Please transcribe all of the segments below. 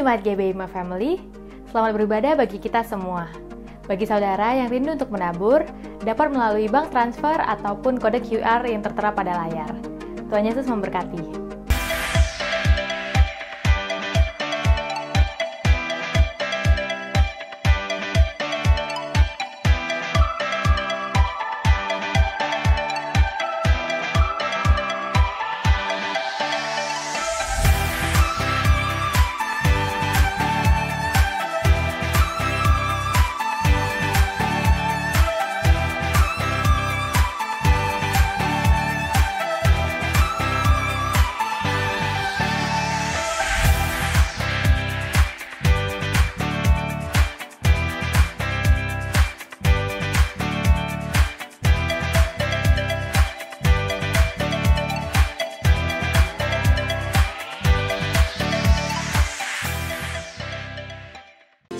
Jemaat GBI My Family, selamat beribadah bagi kita semua. Bagi saudara yang rindu untuk menabur, dapat melalui bank transfer ataupun kode QR yang tertera pada layar. Tuhan Yesus memberkati.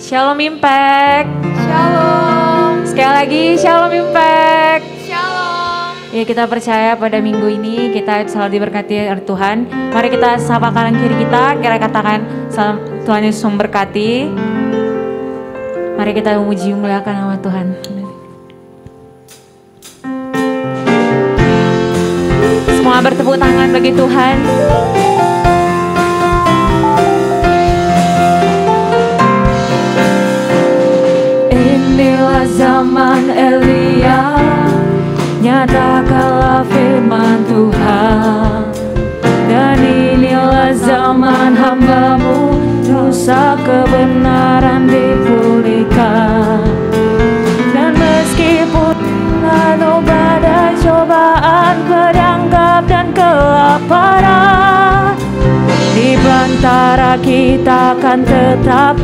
Shalom Impact. Shalom. Sekali lagi Shalom Impact. Shalom. Ya, kita percaya pada minggu ini kita selalu diberkati oleh Tuhan. Mari kita sapa kanan kiri kita, katakan salam Tuhan Yesus memberkati. Mari kita memuji memuliakan nama Tuhan. Semua bertepuk tangan bagi Tuhan. Inilah zaman Elia, nyatakanlah firman Tuhan. Dan inilah zaman hamba-Mu, nusa kebenaran dipulihkan. Dan meskipun lalu badai cobaan, perangkap dan kelaparan, di antara kita akan tetap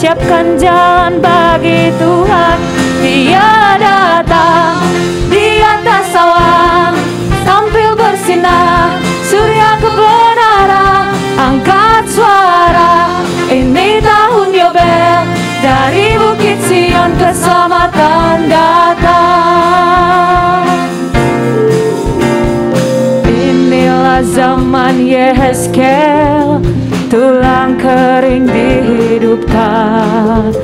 siapkan jalan bagi Tuhan. Dia datang di atas awan, tampil bersinar, surya kebenaran. Angkat suara, ini tahun Yobel, dari Bukit Sion keselamatan datang. Inilah zaman Yehezkel, tulang kering dihidupkan.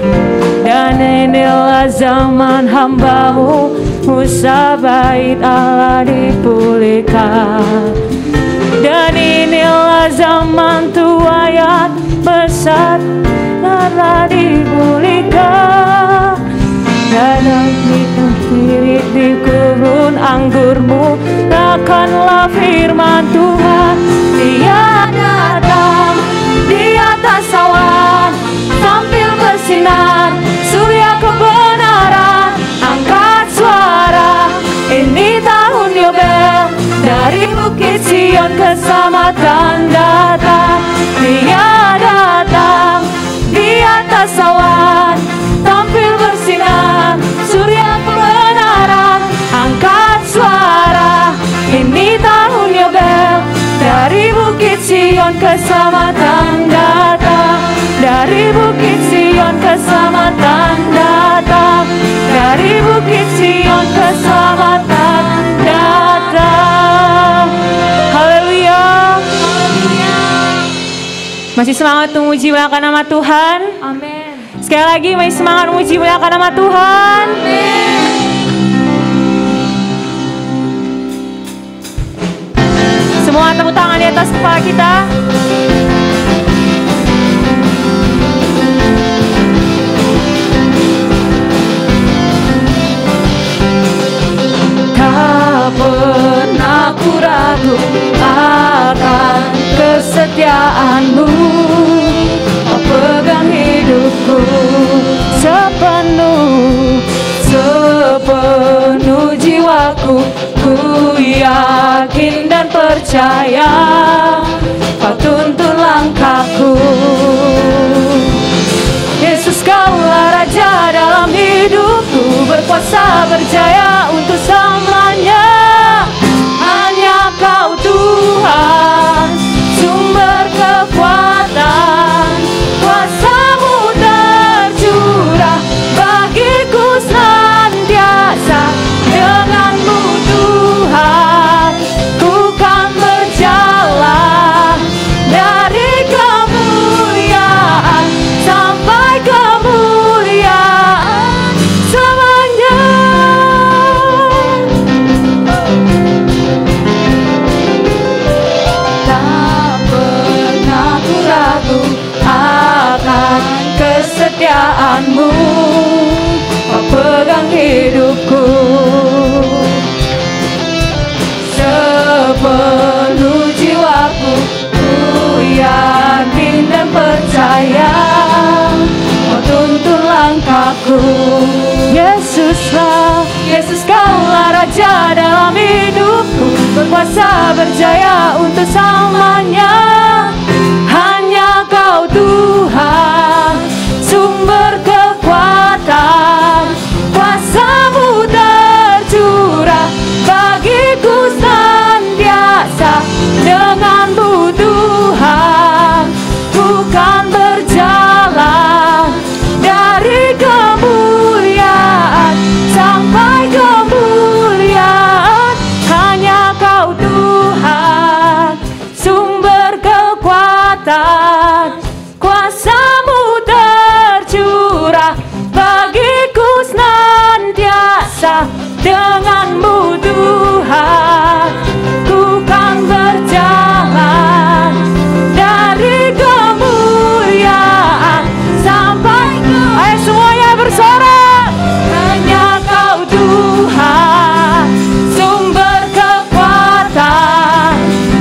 Dan inilah zaman hamba-Mu, Musa bait Allah dipulihkan. Dan inilah zaman tuayat besar Allah dipulihkan. Dan diri di kebun anggurmu, akanlah firman Tuhan. Dia datang di atas awan, tampil bersinar, surya kebenaran. Angkat suara, ini tahun Yobel, dari Bukit Sion keselamatan datang. Dia datang di atas awan, tampil bersinar, surya kebenaran. Angkat suara, ini tahun Yobel, dari Bukit Sion keselamatan datang. Dari Bukit Sion keselamatan datang. Dari Bukit Sion keselamatan datang. Haleluya. Masih semangat memuji memuliakan nama Tuhan? Amin. Sekali lagi masih semangat memuji memuliakan nama Tuhan? Amin. Semua tepuk tangan di atas kepala kita. Tak pernah ku ragu akan kesetiaan-Mu. Kau pegang hidupku sepenuh jiwaku. Ku yakin dan percaya Kau tuntun langkahku. Yesus, Kaulah Raja dalam hidupku, berkuasa berjaya untuk selamanya. Hanya Kau Tuhan, sumber kekuatan, kuasa-Mu tercurah bagiku senantiasa. Dengan-Mu Tuhan, ku kan berjaya. kemuliaan-Mu, Kau pegang hidupku. Sepenuh jiwaku ku yakin dan percaya, Kau tuntun langkahku. Yesuslah, Yesus Kaulah Raja dalam hidupku, berkuasa berjaya untuk selamanya. Hanya Kau Tuhan, sumber kekuatan, kuasa-Mu tercurah bagiku senantiasa. Dengan-Mu Tuhan, ku kan berjalan dari kemuliaan sampai kemuliaan. Hanya Kau Tuhan, sumber kekuatan, kuasa-Mu tercurah bagiku senantiasa. Dengan-Mu Tuhan, ku kan berjalan dari kemuliaan sampai ke... Ayo semuanya bersorak. Hanya Kau Tuhan, sumber kekuatan,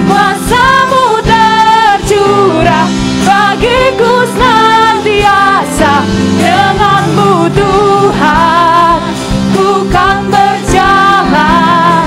kuasa-Mu tercurah bagiku senantiasa. Dengan-Mu Tuhan, ku kan berjalan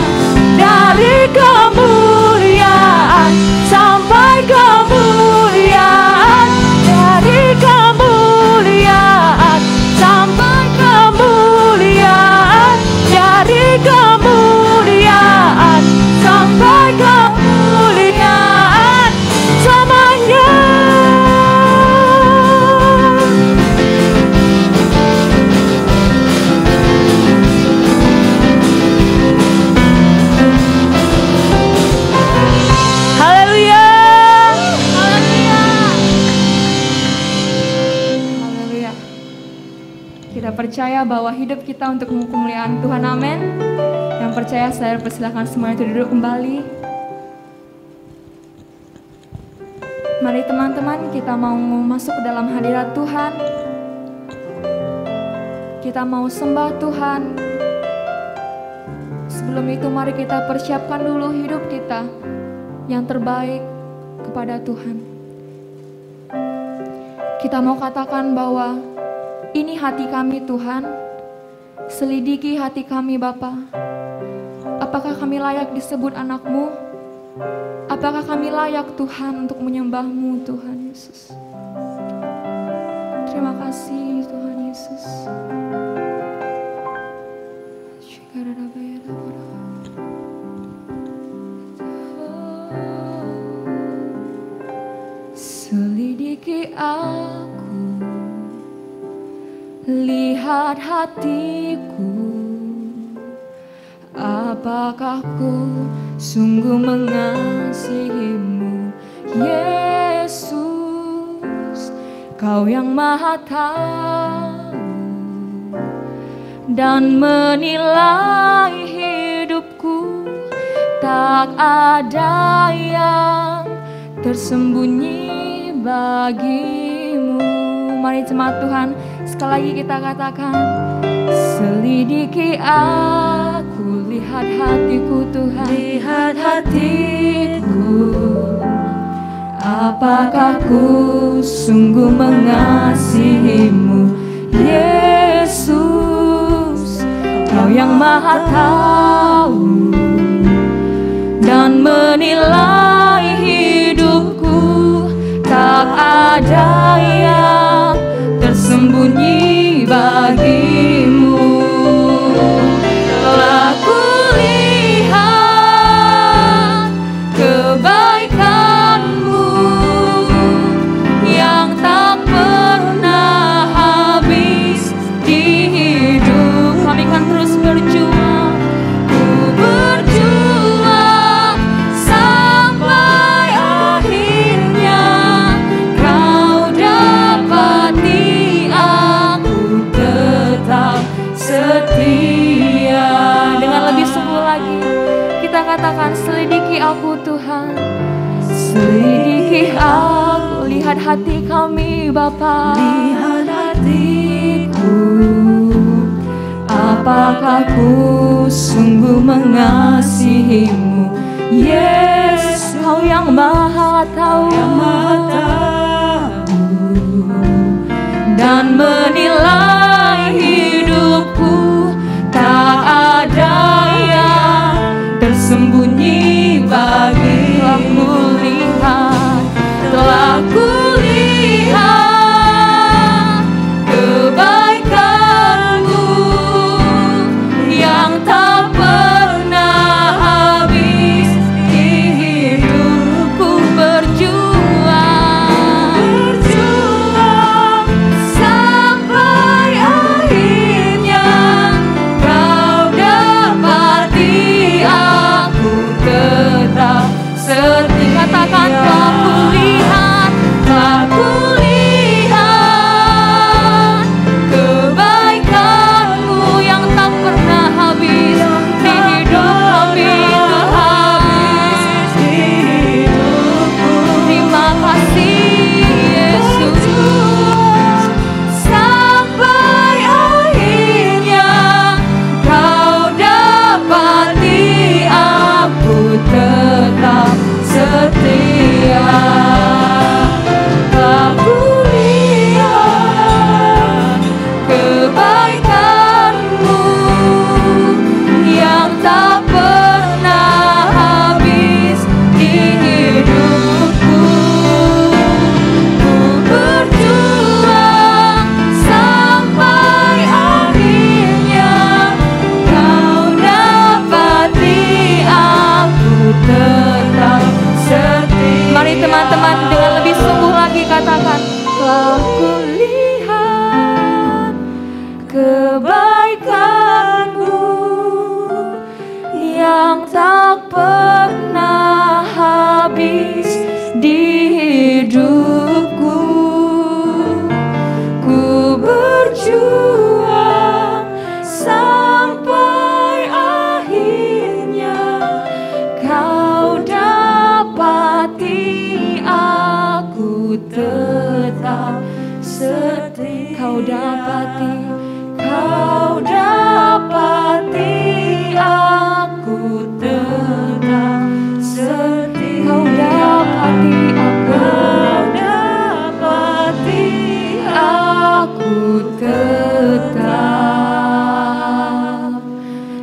dari kemuliaan sampai kemuliaan, dari kemuliaan sampai kemuliaan, dari kemuliaan sampai kemuliaan selamanya. Haleluya. Haleluya. Kita percaya bahwa hidup kita untuk kemuliaan Tuhan. Amin. Yang percaya saya persilakan semuanya itu duduk kembali. Mari teman-teman, kita mau masuk ke dalam hadirat Tuhan. Kita mau sembah Tuhan. Sebelum itu mari kita persiapkan dulu hidup kita yang terbaik kepada Tuhan. Kita mau katakan bahwa ini hati kami Tuhan, selidiki hati kami Bapa. Apakah kami layak disebut anak-Mu? Apakah kami layak Tuhan untuk menyembah-Mu Tuhan Yesus? Terima kasih Tuhan Yesus. Selidiki aku, lihat hatiku, apakah ku sungguh mengasihi-Mu Yesus. Kau yang Maha tahu dan menilai hidupku, tak ada yang tersembunyi bagimu. Mari jemaat Tuhan, sekali lagi kita katakan, selidiki aku, lihat hatiku Tuhan. Lihat hatiku, apakah ku sungguh mengasihi-Mu Yesus. Kau yang Maha tahu dan menilai hidupku, tak ada yang tersembunyi bagimu. Telah kulihat kebaikan-Mu yang tak pernah habis di hidup. Kami akan terus berjuang, ku berjuang sampai akhirnya. Kau dapati aku tetap setia. Dengan lebih sungguh lagi kita katakan, selidiki aku Tuhan, selidiki aku, lihat hati kami Bapa. Lihat hatiku, apakah ku sungguh mengasihimu, Yesus, Kau yang maha tahu, dan menilai hidupku. Tak ada yang tersembunyi bagimu. Telah kulihat kebaikanmu yang tak pernah habis di hidupku. Berjuang sampai akhirnya Kau dapati aku tetap setia. Katakan telah kulihat kebaikanmu yang tak pernah habis di hidup kami, Tuhan. Terima kasih Yesus. Sampai akhirnya Kau dapati aku tetap setia. Aku lihat kebaikanmu yang tak pernah habis di hidupku. Ku berjuang sampai akhirnya Kau dapati aku tetap setia. Mari teman-teman dengan lebih sungguh lagi katakan, telah kulihat kebaikanmu yang tak pernah habis di hidupku. Ku berjuang sampai akhirnya Kau dapati aku tetap setia. Kau dapati aku tetap setia. Kau dapati aku tetap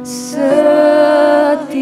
setia.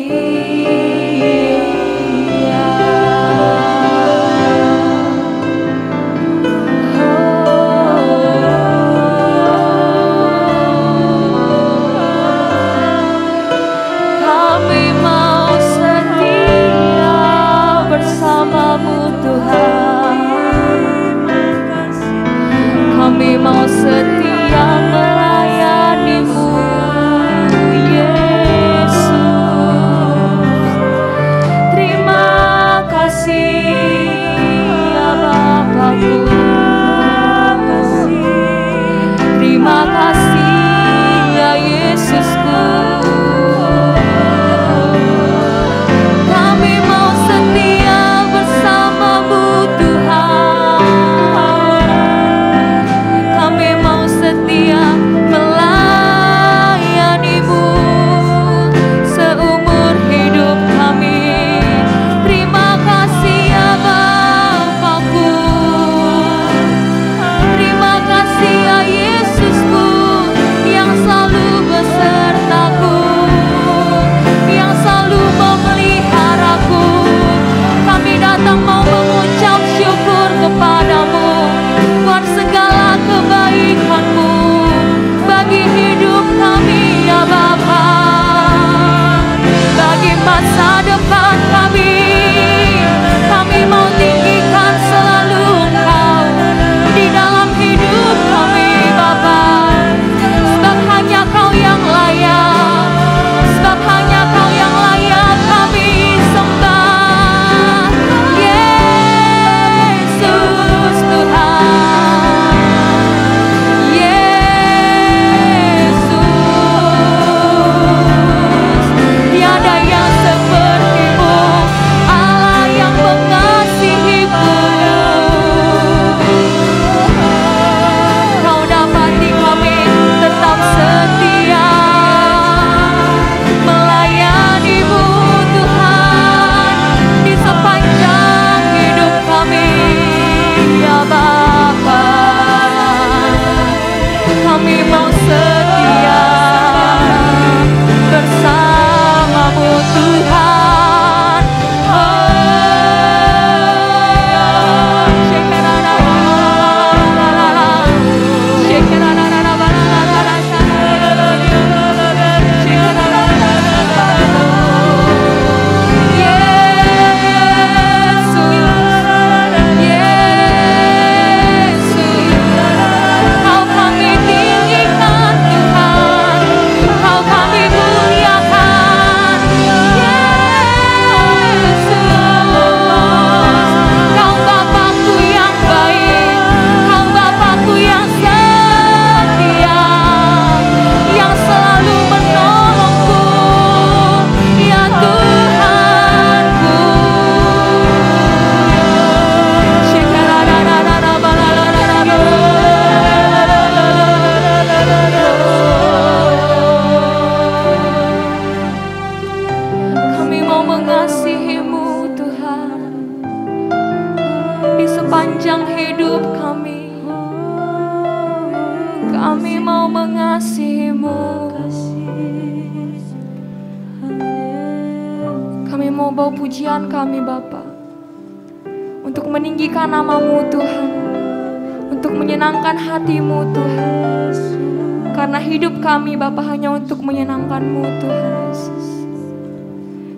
kami mau setia bersamamu Tuhan. Sepanjang hidup kami mau mengasihimu. Kami mau bawa pujian kami Bapa untuk meninggikan namamu Tuhan, untuk menyenangkan hatimu Tuhan. Karena hidup kami Bapa hanya untuk menyenangkanmu Tuhan Yesus.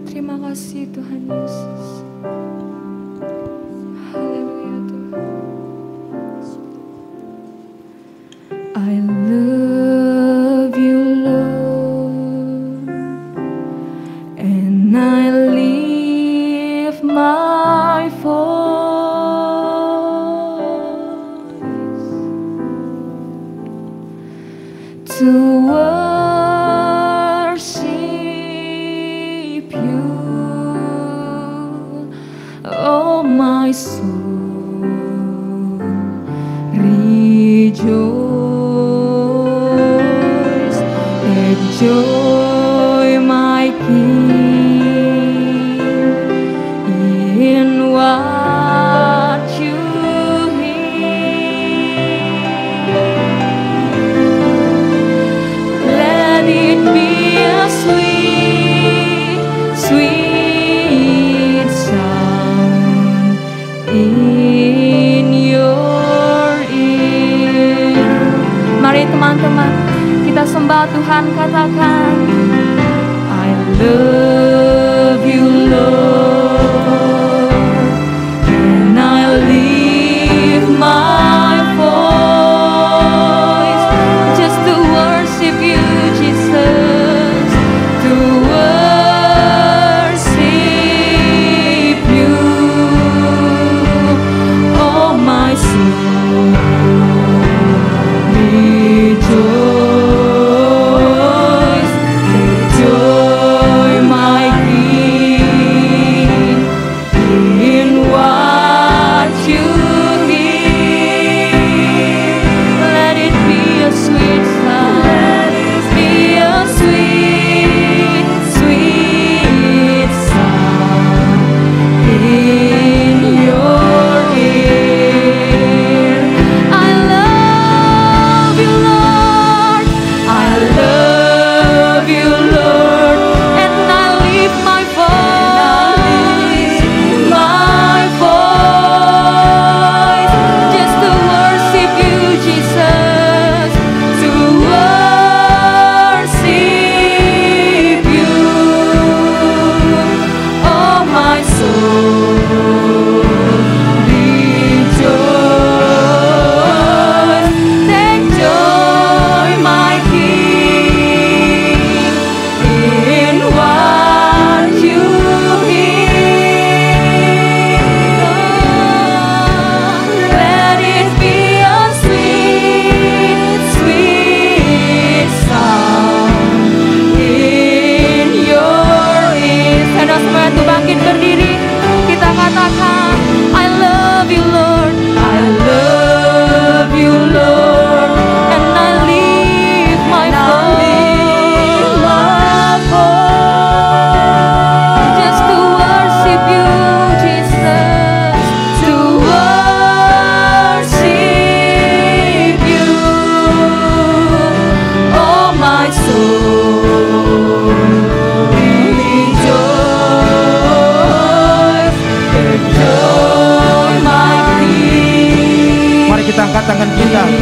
Terima kasih Tuhan Yesus. I love you, Lord, and I lift my voice to worship you, oh my soul, rejoice. Joy, my King, in what you hear. Let it be a sweet, sweet sound in your ear. Mari teman-teman, kita sembah Tuhan, katakan I love you Lord, and I lift my voice just to worship you Jesus, to worship you, oh my soul, rejoice. Joy, my King.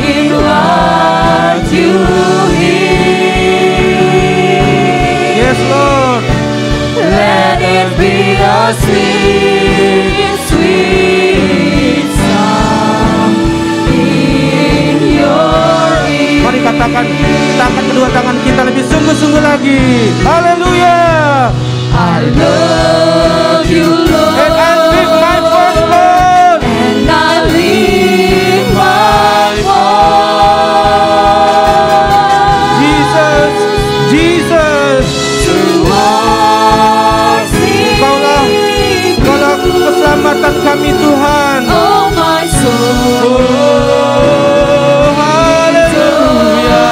in what you hear. Yes, Lord. Let it be a sweet, sweet sound in your ear. Mari katakan, kita angkat kedua tangan kita lebih sungguh-sungguh lagi. Haleluya. I love you, Lord. And I lift my voice, Lord. And I lift my voice. Jesus, Jesus. Towards thee. Kaulah keselamatan kami, Tuhan. Oh my soul. Oh, haleluya.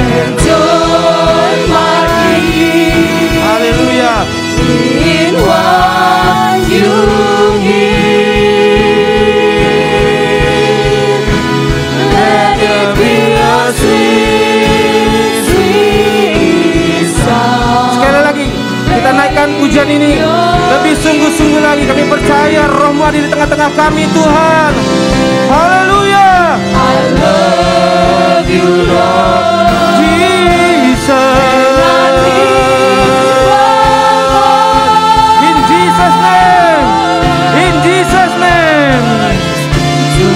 And join my King Haleluya. in what you hear. Let it be a sweet, sweet sound. Sekali lagi kita naikkan pujian ini lebih sungguh-sungguh lagi. Kami percaya Roh-Mu ada di tengah-tengah kami, Tuhan. Haleluya. I love you, Lord. Jesus. In Jesus name. In Jesus name. To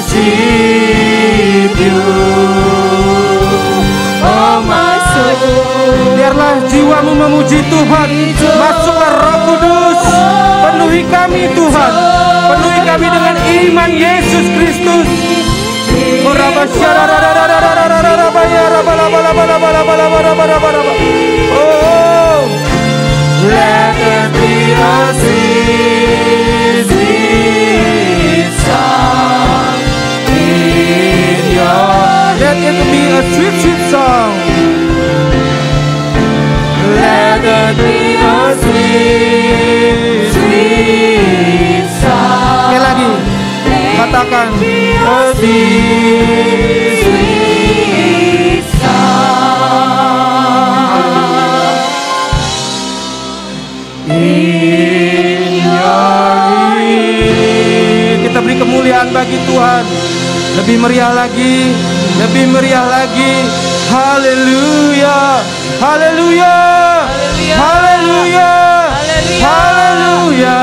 worship you, oh my soul. Biarlah jiwamu memuji Tuhan. Masuklah Roh Kudus. Penuhi kami, Tuhan. Penuhi kami dengan iman Yesus Kristus. Oh, Let it be a sweet, sweet sound in your. let it be a sweet, sweet song. Let it be a sweet, sweet sound. Sekali lagi, katakan a sweet, Sweet sound in your ear. Kita beri kemuliaan bagi Tuhan. Lebih meriah lagi, lebih meriah lagi. Haleluya, haleluya, haleluya, haleluya.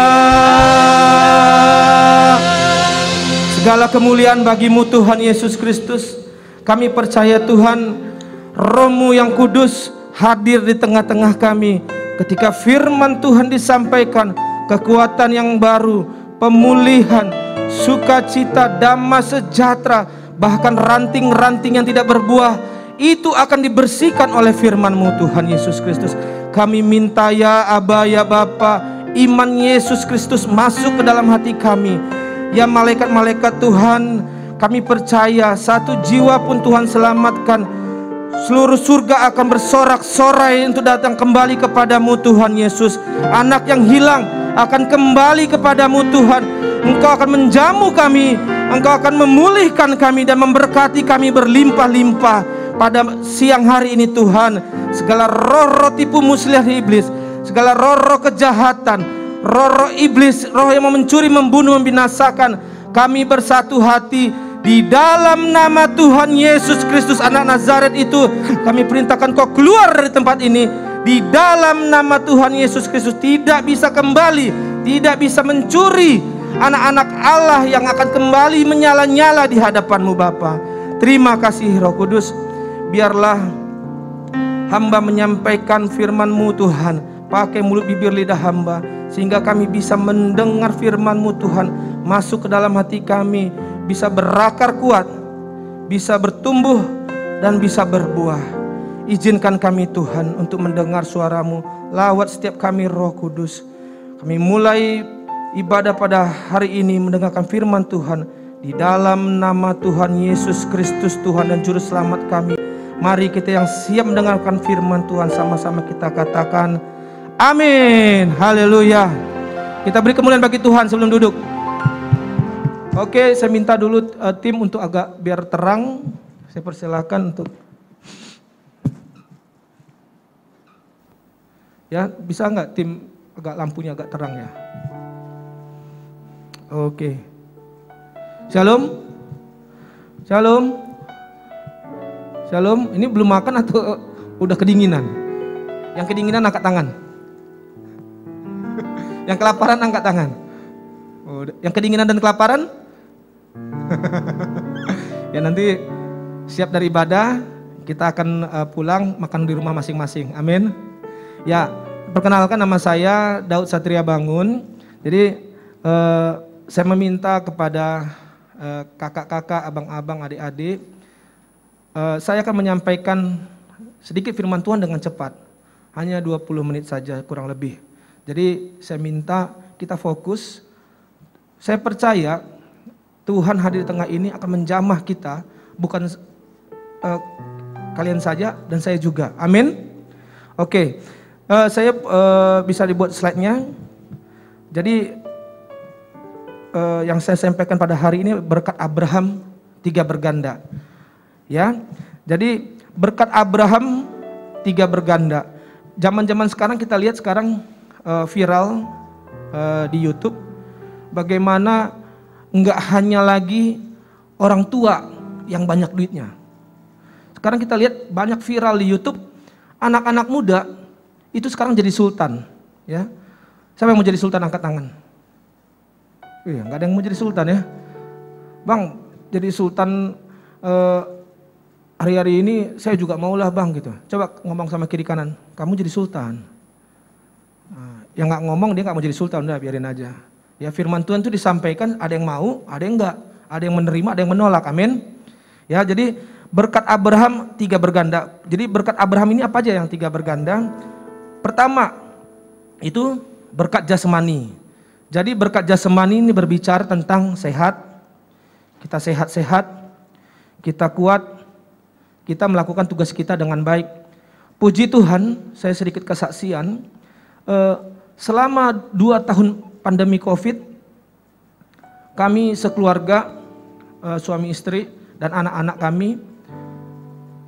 Segala kemuliaan bagimu Tuhan Yesus Kristus. Kami percaya Tuhan, Roh-Mu yang kudus hadir di tengah-tengah kami. Ketika firman Tuhan disampaikan, kekuatan yang baru, pemulihan, sukacita, damai sejahtera, bahkan ranting-ranting yang tidak berbuah, itu akan dibersihkan oleh firman-Mu Tuhan Yesus Kristus. Kami minta ya Aba, ya Bapa, iman Yesus Kristus masuk ke dalam hati kami. Ya malaikat-malaikat Tuhan, kami percaya satu jiwa pun Tuhan selamatkan. Seluruh surga akan bersorak-sorai untuk datang kembali kepadamu Tuhan Yesus. Anak yang hilang akan kembali kepadamu Tuhan. Engkau akan menjamu kami, Engkau akan memulihkan kami dan memberkati kami berlimpah-limpah pada siang hari ini Tuhan. Segala roh-roh tipu muslihat iblis, segala roh-roh kejahatan, roh-roh iblis, roh yang mau mencuri, membunuh, membinasakan, kami bersatu hati di dalam nama Tuhan Yesus Kristus anak Nazaret itu. Kami perintahkan kau keluar dari tempat ini. Di dalam nama Tuhan Yesus Kristus, tidak bisa kembali, tidak bisa mencuri anak-anak Allah yang akan kembali menyala-nyala di hadapan-Mu Bapa. Terima kasih Roh Kudus. Biarlah hamba menyampaikan firman-Mu Tuhan, pakai mulut bibir lidah hamba, sehingga kami bisa mendengar firman-Mu Tuhan masuk ke dalam hati kami, bisa berakar kuat, bisa bertumbuh dan bisa berbuah. Izinkan kami Tuhan untuk mendengar suara-Mu lewat setiap kami Roh Kudus. Kami mulai ibadah pada hari ini mendengarkan firman Tuhan di dalam nama Tuhan Yesus Kristus Tuhan dan Juru Selamat kami. Mari kita yang siap mendengarkan firman Tuhan sama-sama kita katakan amin. Haleluya. Kita beri kemuliaan bagi Tuhan sebelum duduk. Oke, saya minta dulu tim untuk agak biar terang. Saya persilahkan untuk ya, bisa nggak tim agak lampunya agak terang ya? Oke. Shalom. Shalom. Shalom. Ini belum makan atau udah kedinginan? Yang kedinginan angkat tangan. Yang kelaparan angkat tangan. Oh, yang kedinginan dan kelaparan? Ya nanti siap dari ibadah, kita akan pulang makan di rumah masing-masing. Amin. Ya, perkenalkan nama saya Daud Satria Bangun. Jadi saya meminta kepada kakak-kakak, abang-abang, adik-adik, saya akan menyampaikan sedikit firman Tuhan dengan cepat. Hanya 20 menit saja kurang lebih. Jadi saya minta kita fokus. Saya percaya Tuhan hadir di tengah ini akan menjamah kita, bukan kalian saja dan saya juga. Amin. Oke, saya bisa dibuat slide-nya. Jadi yang saya sampaikan pada hari ini berkat Abraham 3 berganda. Ya, jadi berkat Abraham 3 berganda. Zaman-zaman sekarang kita lihat sekarang viral di YouTube. Bagaimana enggak hanya lagi orang tua yang banyak duitnya. Sekarang kita lihat banyak viral di YouTube, anak-anak muda itu sekarang jadi sultan. Ya, siapa yang mau jadi sultan angkat tangan? Iya, nggak ada yang mau jadi sultan ya. Bang, jadi sultan hari-hari ini saya juga maulah bang gitu. Coba ngomong sama kiri kanan, kamu jadi sultan. Nah, yang nggak ngomong dia nggak mau jadi sultan, udah biarin aja. Ya firman Tuhan itu disampaikan, ada yang mau, ada yang enggak, ada yang menerima, ada yang menolak. Amin. Ya, jadi berkat Abraham 3 berganda. Jadi berkat Abraham ini apa aja yang 3 berganda? Pertama itu berkat jasmani. Jadi berkat jasmani ini berbicara tentang sehat. Kita sehat-sehat, kita kuat, kita melakukan tugas kita dengan baik. Puji Tuhan, saya sedikit kesaksian. Selama 2 tahun pandemi COVID, kami sekeluarga, suami istri dan anak-anak kami,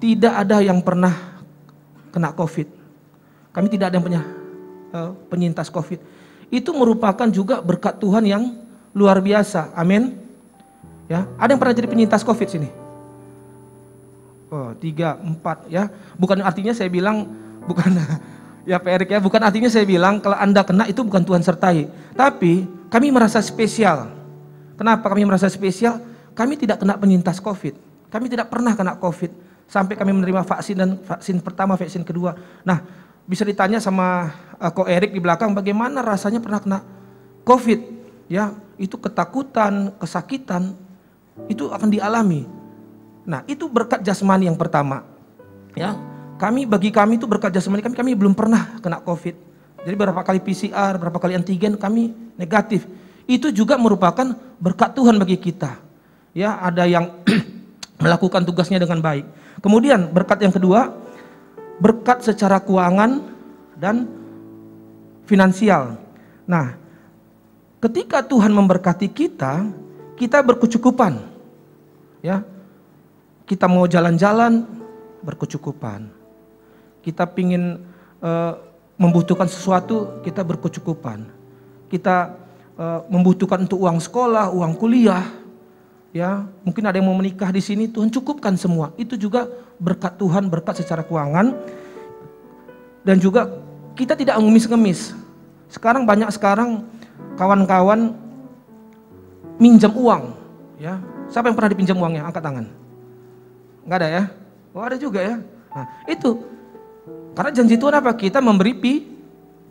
tidak ada yang pernah kena COVID. Kami tidak ada yang punya penyintas COVID. Itu merupakan juga berkat Tuhan yang luar biasa. Amin. Ya, ada yang pernah jadi penyintas COVID sini? Oh, 3, 4 ya. Bukan artinya saya bilang bukan ya Pak Erik ya, bukan artinya saya bilang kalau Anda kena itu bukan Tuhan sertai. Tapi kami merasa spesial. Kenapa kami merasa spesial? Kami tidak kena penyintas COVID. Kami tidak pernah kena COVID sampai kami menerima vaksin dan vaksin pertama, vaksin kedua. Nah, bisa ditanya sama Ko Erik di belakang bagaimana rasanya pernah kena COVID. Ya, itu ketakutan, kesakitan itu akan dialami. Nah, itu berkat jasmani yang pertama. Ya. Bagi kami itu berkat jasmani kami belum pernah kena COVID. Jadi berapa kali PCR, berapa kali antigen kami negatif. Itu juga merupakan berkat Tuhan bagi kita. Ya, ada yang melakukan tugasnya dengan baik. Kemudian berkat yang kedua, berkat secara keuangan dan finansial. Nah, ketika Tuhan memberkati kita, kita berkecukupan. Ya. Kita mau jalan-jalan berkecukupan. Kita pingin membutuhkan sesuatu, kita berkecukupan. Kita membutuhkan untuk uang sekolah, uang kuliah, ya mungkin ada yang mau menikah di sini, Tuhan cukupkan semua. Itu juga berkat Tuhan, berkat secara keuangan. Dan juga kita tidak mengemis-ngemis. Sekarang banyak kawan-kawan minjam uang, ya. Siapa yang pernah dipinjam uangnya? Angkat tangan. Enggak ada ya? Oh ada juga ya. Nah itu. Karena janji Tuhan apa? Kita memberi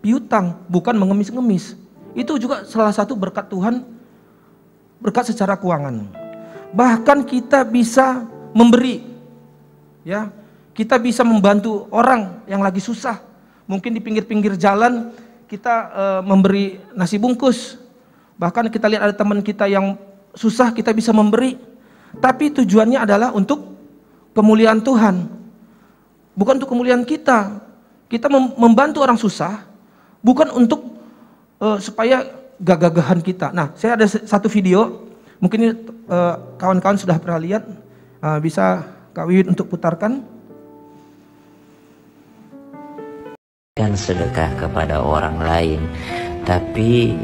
piutang, bukan mengemis-ngemis. Itu juga salah satu berkat Tuhan, berkat secara keuangan. Bahkan kita bisa memberi. Ya, kita bisa membantu orang yang lagi susah. Mungkin di pinggir-pinggir jalan kita memberi nasi bungkus. Bahkan kita lihat ada teman kita yang susah, kita bisa memberi. Tapi tujuannya adalah untuk kemuliaan Tuhan. Bukan untuk kemuliaan kita. Kita membantu orang susah, bukan untuk supaya gagah-gagahan kita. Nah, saya ada satu video, mungkin ini kawan-kawan sudah pernah lihat, bisa Kak Wiwin untuk putarkan. Dan sedekah kepada orang lain, tapi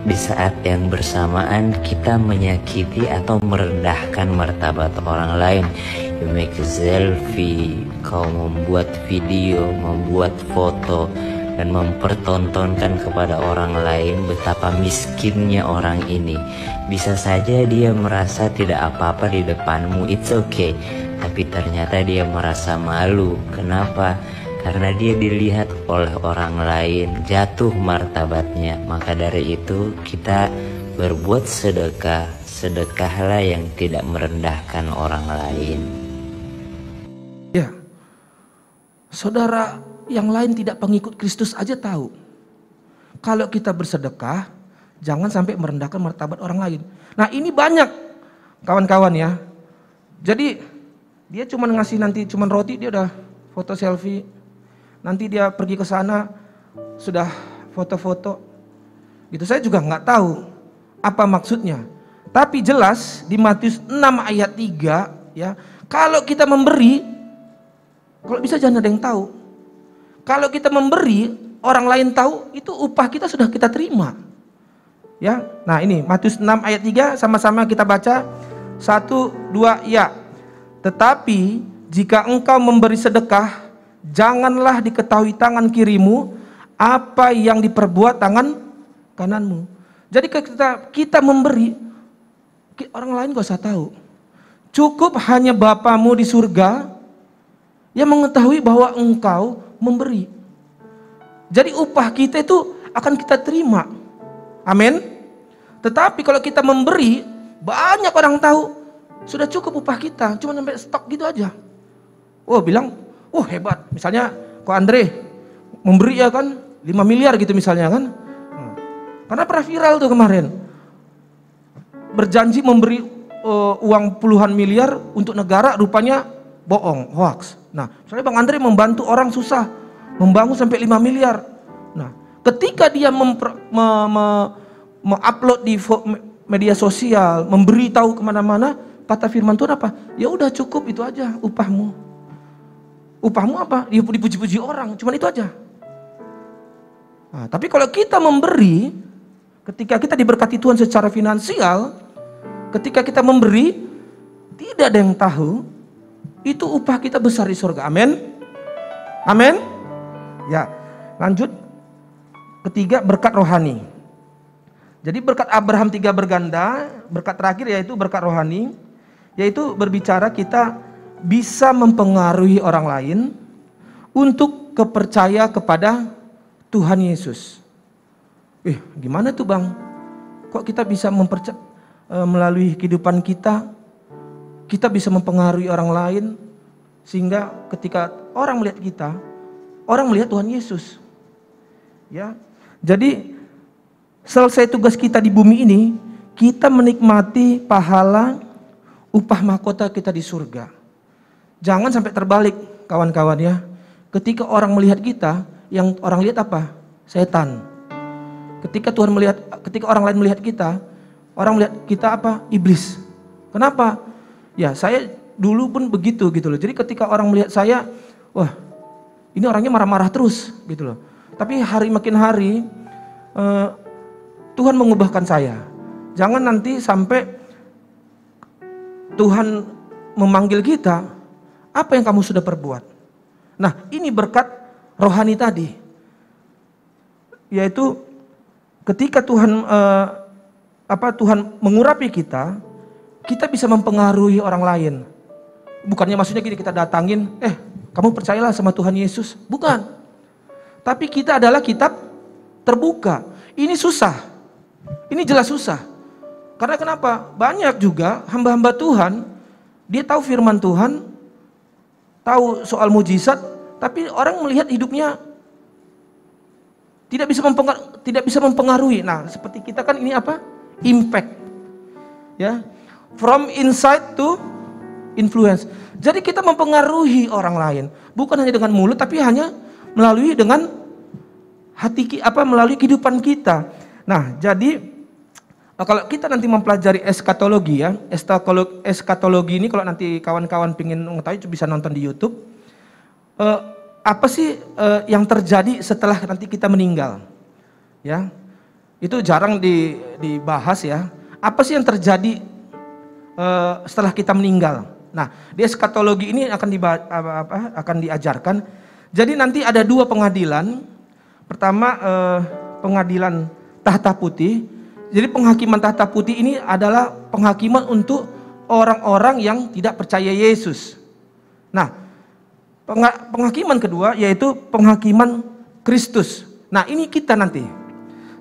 di saat yang bersamaan kita menyakiti atau merendahkan martabat orang lain. You make a selfie, kau membuat video, membuat foto, dan mempertontonkan kepada orang lain betapa miskinnya orang ini. Bisa saja dia merasa tidak apa-apa di depanmu, it's okay. Tapi ternyata dia merasa malu. Kenapa? Karena dia dilihat oleh orang lain, jatuh martabatnya. Maka dari itu kita berbuat sedekah. Sedekahlah yang tidak merendahkan orang lain. Ya, saudara yang lain tidak pengikut Kristus aja tahu. Kalau kita bersedekah, jangan sampai merendahkan martabat orang lain. Nah ini banyak kawan-kawan ya. Jadi dia cuma ngasih nanti cuma roti, dia udah foto selfie. Nanti dia pergi ke sana sudah foto-foto. Itu saya juga nggak tahu apa maksudnya. Tapi jelas di Matius 6 ayat 3 ya, kalau kita memberi, kalau bisa jangan ada yang tahu. Kalau kita memberi, orang lain tahu, itu upah kita sudah kita terima. Ya. Nah, ini Matius 6 ayat 3 sama-sama kita baca. 1, 2, ya. Tetapi jika engkau memberi sedekah, janganlah diketahui tangan kirimu apa yang diperbuat tangan kananmu. Jadi kita memberi, orang lain gak usah tahu. Cukup hanya Bapamu di surga yang mengetahui bahwa engkau memberi. Jadi upah kita itu akan kita terima. Amin. Tetapi kalau kita memberi, banyak orang tahu, sudah cukup upah kita, cuma sampai stok gitu aja. Oh bilang, oh hebat. Misalnya Ko Andre memberi ya kan 5 miliar gitu misalnya kan. Karena pernah viral tuh kemarin. Berjanji memberi uang puluhan miliar untuk negara, rupanya bohong, hoax. Nah, misalnya Bang Andre membantu orang susah, membangun sampai 5 miliar. Nah, ketika dia mengupload di media sosial, memberitahu kemana-mana, kata firman Tuhan apa? Ya udah cukup itu aja upahmu. Upahmu apa? Dia dipuji-puji orang, cuma itu aja. Nah, tapi kalau kita memberi, ketika kita diberkati Tuhan secara finansial, ketika kita memberi, tidak ada yang tahu, itu upah kita besar di surga. Amin. Amin. Ya, lanjut. Ketiga, berkat rohani. Jadi berkat Abraham 3 berganda, berkat terakhir yaitu berkat rohani, yaitu berbicara kita bisa mempengaruhi orang lain untuk kepercaya kepada Tuhan Yesus. Gimana tuh Bang? Kok kita bisa melalui kehidupan kita bisa mempengaruhi orang lain, sehingga ketika orang melihat kita, orang melihat Tuhan Yesus. Ya, jadi selesai tugas kita di bumi ini, kita menikmati pahala upah mahkota kita di surga. Jangan sampai terbalik kawan-kawan ya. Ketika orang melihat kita, yang orang lihat apa? Setan. Ketika orang lain melihat kita, orang melihat kita apa? Iblis. Kenapa? Ya saya dulu pun begitu gitu loh. Jadi ketika orang melihat saya, wah ini orangnya marah-marah terus gitu loh. Tapi hari makin hari Tuhan mengubahkan saya. Jangan nanti sampai Tuhan memanggil kita, apa yang kamu sudah perbuat? Nah ini berkat rohani tadi. Yaitu ketika Tuhan Tuhan mengurapi kita bisa mempengaruhi orang lain. Bukannya maksudnya gini, kita datangin, kamu percayalah sama Tuhan Yesus. Bukan. Tapi kita adalah kitab terbuka. Ini susah. Ini jelas susah. Karena kenapa? Banyak juga hamba-hamba Tuhan, dia tahu firman Tuhan, tahu soal mujizat, tapi orang melihat hidupnya tidak bisa mempengaruhi. Nah, seperti kita kan ini apa? Impact. Ya. From inside to influence. Jadi kita mempengaruhi orang lain, bukan hanya dengan mulut, tapi hanya melalui dengan hati, melalui kehidupan kita. Nah, jadi kalau kita nanti mempelajari eskatologi ya, eskatologi ini kalau nanti kawan-kawan pengen mengetahui bisa nonton di YouTube. Apa sih yang terjadi setelah nanti kita meninggal? Ya, itu jarang dibahas ya. Apa sih yang terjadi setelah kita meninggal? Nah, di eskatologi ini akan diajarkan. Jadi nanti ada 2 pengadilan. Pertama pengadilan tahta putih. Jadi penghakiman tahta putih ini adalah penghakiman untuk orang-orang yang tidak percaya Yesus. Nah, penghakiman kedua yaitu penghakiman Kristus. Nah, ini kita nanti.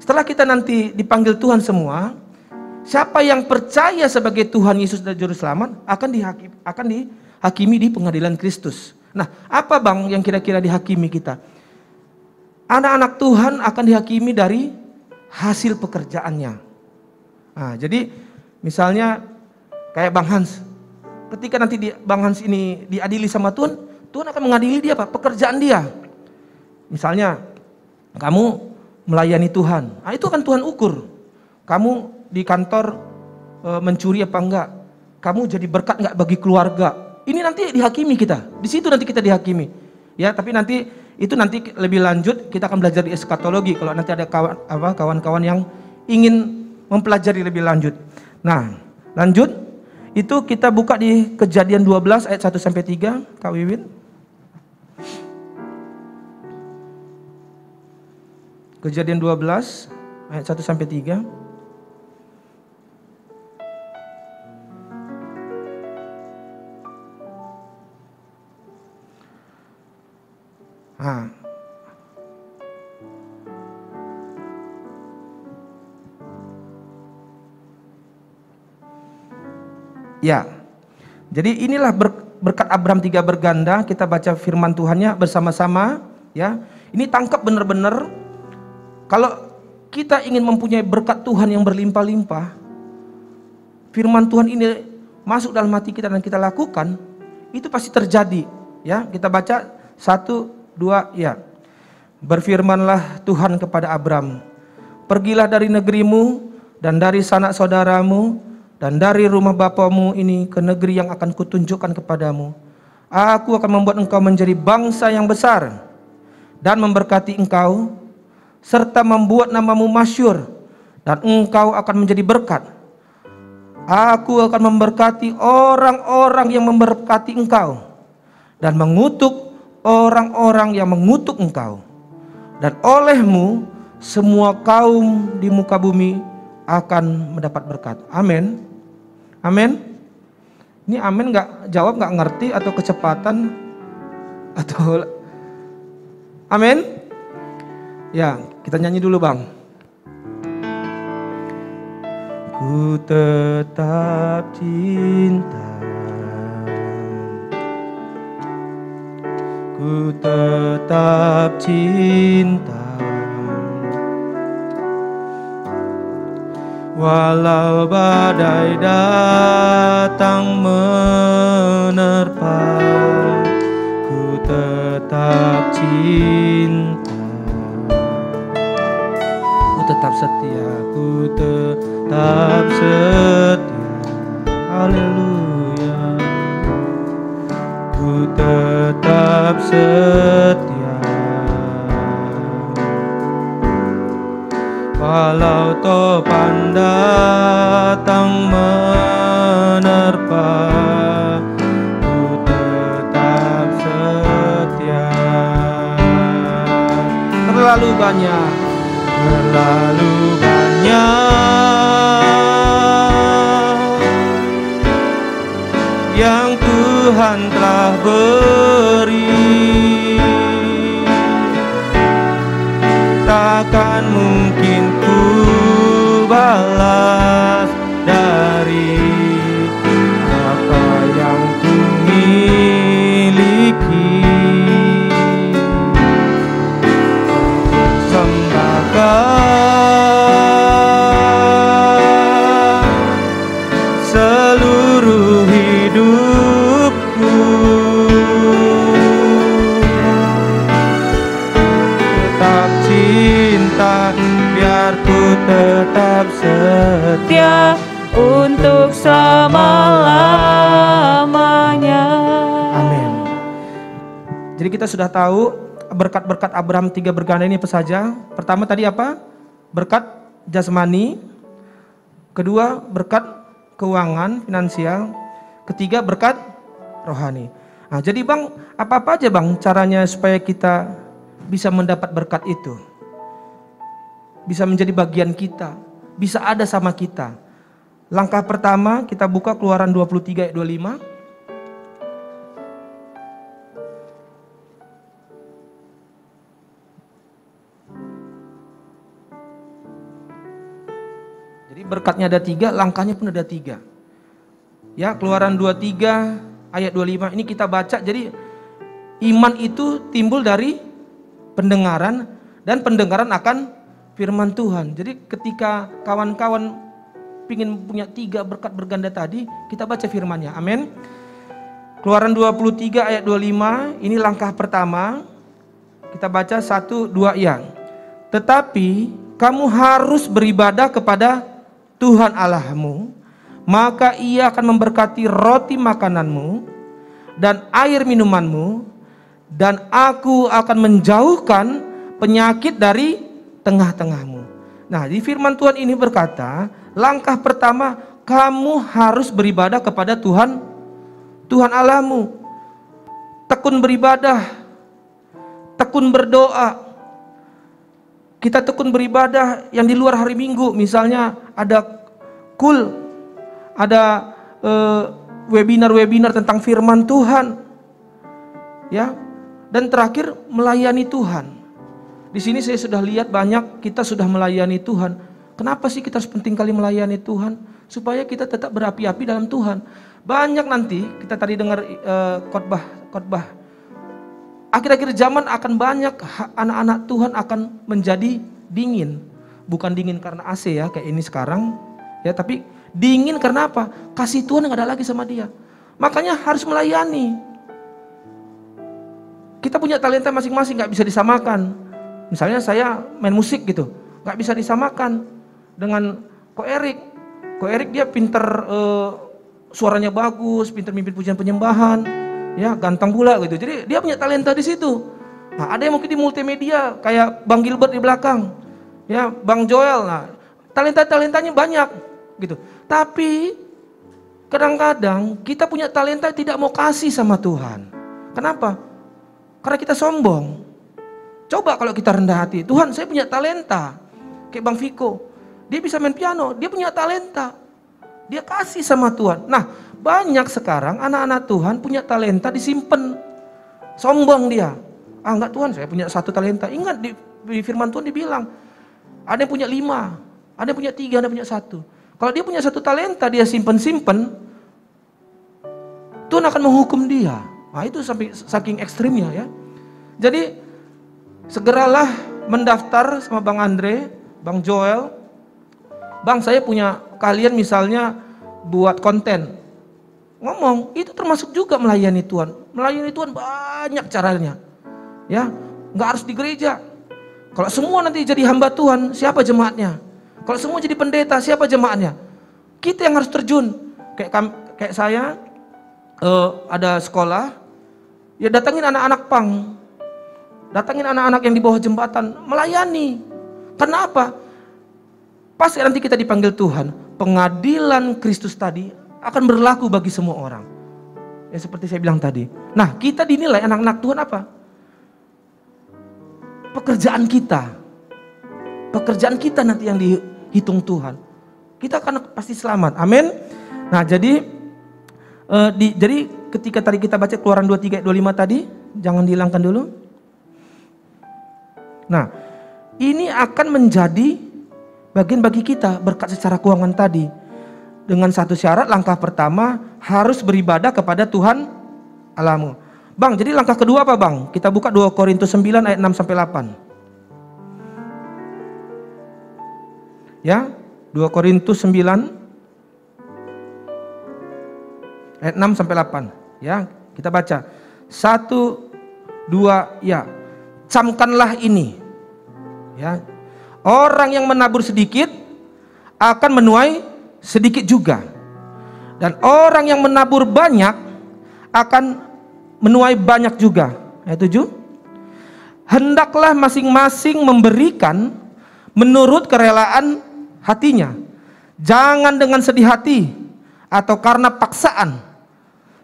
Setelah kita nanti dipanggil Tuhan semua, siapa yang percaya sebagai Tuhan Yesus dan Juru Selamat akan dihakimi di pengadilan Kristus. Nah, apa Bang yang kira-kira dihakimi kita? Anak-anak Tuhan akan dihakimi dari hasil pekerjaannya. Nah, jadi misalnya kayak Bang Hans. Ketika nanti Bang Hans ini diadili sama Tuhan, Tuhan akan mengadili dia Pak, pekerjaan dia. Misalnya kamu melayani Tuhan, nah, itu kan Tuhan ukur. Kamu di kantor mencuri apa enggak? Kamu jadi berkat enggak bagi keluarga? Ini nanti dihakimi kita. Di situ nanti kita dihakimi. Ya, tapi nanti itu nanti lebih lanjut kita akan belajar di eskatologi kalau nanti ada kawan-kawan yang ingin mempelajari lebih lanjut. Nah, lanjut itu kita buka di Kejadian 12 ayat 1 sampai 3, Kak Wiwin. Kejadian 12 ayat 1 sampai 3. Nah. Ya. Jadi inilah berkat Abraham 3 berganda, kita baca firman Tuhannya bersama-sama ya. Ini tangkap benar-benar. Kalau kita ingin mempunyai berkat Tuhan yang berlimpah-limpah, firman Tuhan ini masuk dalam hati kita dan kita lakukan, itu pasti terjadi ya. Kita baca 1, 2 ya. Berfirmanlah Tuhan kepada Abram, pergilah dari negerimu dan dari sanak saudaramu dan dari rumah bapamu ini ke negeri yang akan kutunjukkan kepadamu. Aku akan membuat engkau menjadi bangsa yang besar dan memberkati engkau, serta membuat namamu masyhur, dan engkau akan menjadi berkat. Aku akan memberkati orang-orang yang memberkati engkau, dan mengutuk orang-orang yang mengutuk engkau. Dan olehmu semua kaum di muka bumi akan mendapat berkat. Amin. Amin. Ini amin jawab nggak ngerti atau kecepatan atau amin? Ya, kita nyanyi dulu Bang. Ku tetap cinta, ku tetap cinta, walau badai datang menerpa, ku tetap cinta. Tetap setia, ku tetap setia, haleluya. Ku tetap setia, walau topan datang menerpa, ku tetap setia. Terlalu banyak yang Tuhan telah beri, takkan mungkin ku balas dari apa yang ku miliki. Seluruh hidupku, tetap cinta, biar ku tetap setia untuk selama-lamanya. Amin. Jadi kita sudah tahu berkat-berkat Abraham 3 berganda ini apa saja. Pertama tadi apa? Berkat jasmani, kedua berkat keuangan, finansial, ketiga berkat rohani. Nah, jadi Bang, apa aja Bang caranya supaya kita bisa mendapat berkat itu? Bisa menjadi bagian kita, bisa ada sama kita. Langkah pertama kita buka Keluaran 23 ayat 25. Jadi berkatnya ada 3, langkahnya pun ada 3. Ya, Keluaran 23 ayat 25 ini kita baca. Jadi iman itu timbul dari pendengaran, dan pendengaran akan firman Tuhan. Jadi ketika kawan-kawan ingin punya 3 berkat berganda tadi, kita baca firman-Nya. Amin. Keluaran 23 ayat 25, ini langkah pertama. Kita baca 1, 2 ya. Tetapi kamu harus beribadah kepada Tuhan Allahmu, maka Ia akan memberkati roti makananmu dan air minumanmu, dan Aku akan menjauhkan penyakit dari tengah-tengahmu. Nah, di firman Tuhan ini berkata, langkah pertama kamu harus beribadah kepada Tuhan Allahmu. Tekun beribadah, tekun berdoa. Kita tekun beribadah yang di luar hari Minggu, misalnya ada ada webinar-webinar tentang firman Tuhan. Ya. Dan terakhir melayani Tuhan. Di sini saya sudah lihat banyak kita sudah melayani Tuhan. Kenapa sih kita harus penting kali melayani Tuhan? Supaya kita tetap berapi-api dalam Tuhan. Banyak nanti kita tadi dengar khotbah. Akhir-akhir zaman akan banyak anak-anak Tuhan akan menjadi dingin. Bukan dingin karena AC ya kayak ini sekarang. Ya, tapi dingin karena apa? Kasih Tuhan nggak ada lagi sama dia. Makanya harus melayani. Kita punya talenta masing-masing, nggak bisa disamakan. Misalnya saya main musik gitu, nggak bisa disamakan dengan Ko Erik. Ko Erik dia pinter, suaranya bagus, pinter mimpin pujian penyembahan, ya ganteng pula gitu. Jadi dia punya talenta di situ. Nah, ada yang mungkin di multimedia kayak Bang Gilbert di belakang, ya Bang Joel. Nah, talentanya banyak gitu. Tapi kadang-kadang kita punya talenta tidak mau kasih sama Tuhan. Kenapa? Karena kita sombong. Coba kalau kita rendah hati, Tuhan saya punya talenta. Kayak Bang Viko, dia bisa main piano, dia punya talenta. Dia kasih sama Tuhan. Nah, banyak sekarang anak-anak Tuhan punya talenta disimpan. Sombong dia. Ah enggak Tuhan, saya punya 1 talenta. Ingat di firman Tuhan dibilang, ada yang punya 5, ada yang punya 3, ada yang punya 1. Kalau dia punya 1 talenta, dia simpen-simpen, Tuhan akan menghukum dia. Nah itu saking ekstrimnya ya. Jadi segeralah mendaftar sama Bang Andre, Bang Joel. Bang saya punya kalian misalnya buat konten. Ngomong, itu termasuk juga melayani Tuhan. Melayani Tuhan banyak caranya. Ya, nggak harus di gereja. Kalau semua nanti jadi hamba Tuhan, siapa jemaatnya? Kalau semua jadi pendeta, siapa jemaatnya? Kita yang harus terjun. Kayak saya ada sekolah, ya datangin anak-anak pang. Datangin anak-anak yang di bawah jembatan, melayani. Kenapa? Pasti nanti kita dipanggil Tuhan, pengadilan Kristus tadi akan berlaku bagi semua orang. Ya seperti saya bilang tadi. Nah, kita dinilai anak-anak Tuhan apa? Pekerjaan kita. Pekerjaan kita nanti yang dihitung Tuhan. Kita akan pasti selamat. Amin. Nah, jadi ketika tadi kita baca Keluaran 23 ayat 25 tadi, jangan dihilangkan dulu. Nah, ini akan menjadi bagian bagi kita berkat secara keuangan tadi. Dengan 1 syarat, langkah pertama harus beribadah kepada Tuhan Allahmu. Bang, jadi langkah kedua apa Bang? Kita buka 2 Korintus 9 ayat 6-8. Ya, 2 Korintus 9 ayat 6-8. Ya, kita baca. 1, 2, ya. Camkanlah ini. Ya. Orang yang menabur sedikit akan menuai sedikit juga. Dan orang yang menabur banyak akan menuai banyak juga. Ayat 7. Hendaklah masing-masing memberikan menurut kerelaan hatinya. Jangan dengan sedih hati atau karena paksaan.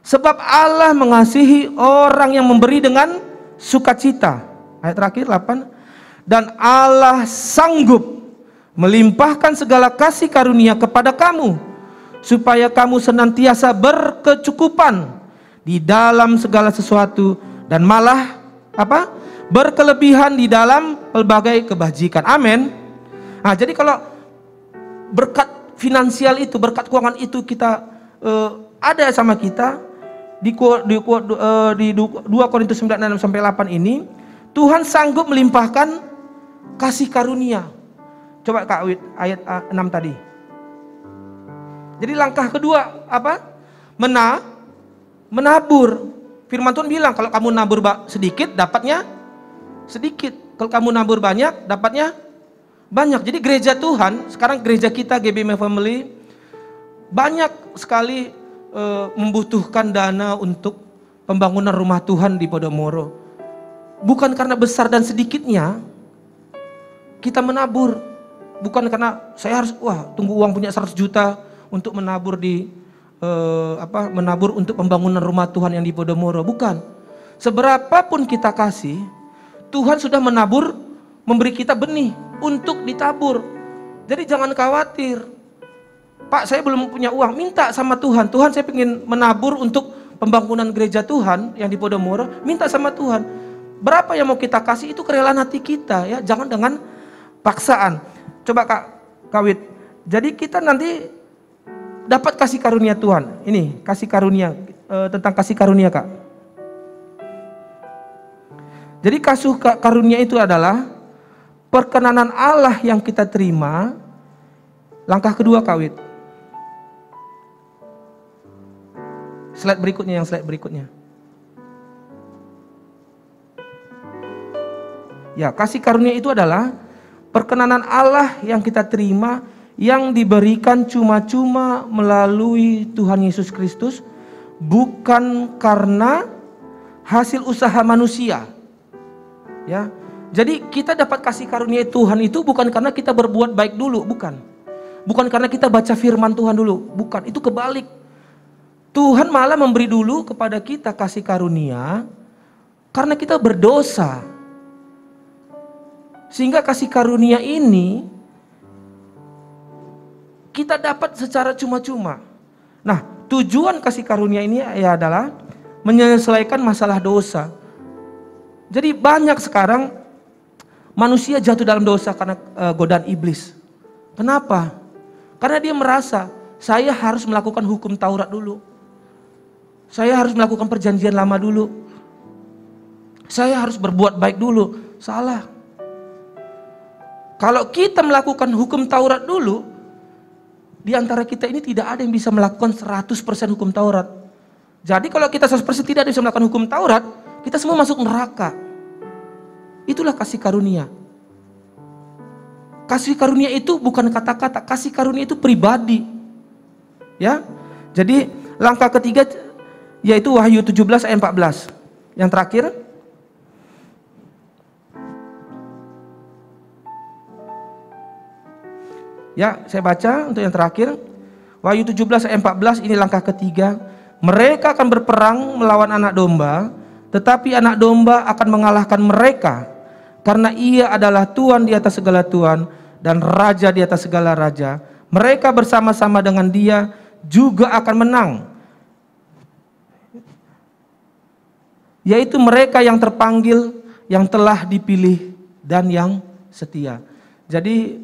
Sebab Allah mengasihi orang yang memberi dengan sukacita. Ayat terakhir 8. Dan Allah sanggup melimpahkan segala kasih karunia kepada kamu, supaya kamu senantiasa berkecukupan di dalam segala sesuatu dan malah berkelebihan di dalam pelbagai kebajikan. Amin. Nah, jadi kalau berkat finansial itu, berkat keuangan itu kita ada sama kita di 2 Korintus 9:6-8 ini, Tuhan sanggup melimpahkan kasih karunia. Coba Kak Wid, ayat 6 tadi. Jadi langkah kedua apa? Menabur. Firman Tuhan bilang kalau kamu nabur sedikit, dapatnya sedikit. Kalau kamu nabur banyak, dapatnya banyak. Jadi gereja Tuhan, sekarang gereja kita GBM Family banyak sekali membutuhkan dana untuk pembangunan rumah Tuhan di Podomoro. Bukan karena besar dan sedikitnya kita menabur. Bukan karena saya harus tunggu uang punya 100 juta untuk menabur menabur untuk pembangunan rumah Tuhan yang di Podomoro. Bukan. Seberapapun kita kasih, Tuhan sudah menabur, memberi kita benih untuk ditabur. Jadi jangan khawatir. Pak, saya belum punya uang, minta sama Tuhan. Tuhan, saya ingin menabur untuk pembangunan gereja Tuhan yang di Podomoro. Minta sama Tuhan. Berapa yang mau kita kasih itu kerelaan hati kita ya, jangan dengan paksaan. Coba Kak Wid. Jadi kita nanti dapat kasih karunia Tuhan. Ini kasih karunia, tentang kasih karunia Kak. Jadi kasih karunia itu adalah perkenanan Allah yang kita terima. Langkah kedua Kak Wid. Slide berikutnya. Ya, kasih karunia itu adalah perkenanan Allah yang kita terima, yang diberikan cuma-cuma melalui Tuhan Yesus Kristus, bukan karena hasil usaha manusia. Ya, jadi kita dapat kasih karunia Tuhan itu bukan karena kita berbuat baik dulu, bukan. Bukan karena kita baca firman Tuhan dulu, bukan. Itu kebalik. Tuhan malah memberi dulu kepada kita kasih karunia karena kita berdosa. Sehingga kasih karunia ini kita dapat secara cuma-cuma. Nah, tujuan kasih karunia ini adalah menyelesaikan masalah dosa. Jadi banyak sekarang manusia jatuh dalam dosa karena godaan iblis. Kenapa? Karena dia merasa saya harus melakukan hukum Taurat dulu. Saya harus melakukan perjanjian lama dulu. Saya harus berbuat baik dulu. Salah. Kalau kita melakukan hukum Taurat dulu, di antara kita ini tidak ada yang bisa melakukan 100% hukum Taurat. Jadi kalau kita 100% tidak bisa melakukan hukum Taurat, kita semua masuk neraka. Itulah kasih karunia. Kasih karunia itu bukan kata-kata, kasih karunia itu pribadi. Ya. Jadi langkah ketiga yaitu Wahyu 17 ayat 14. Yang terakhir, ya, saya baca untuk yang terakhir. Wahyu 17 ayat 14, ini langkah ketiga. Mereka akan berperang melawan anak domba, tetapi anak domba akan mengalahkan mereka, karena ia adalah Tuhan di atas segala Tuhan dan Raja di atas segala Raja. Mereka bersama-sama dengan dia juga akan menang, yaitu mereka yang terpanggil, yang telah dipilih, dan yang setia. Jadi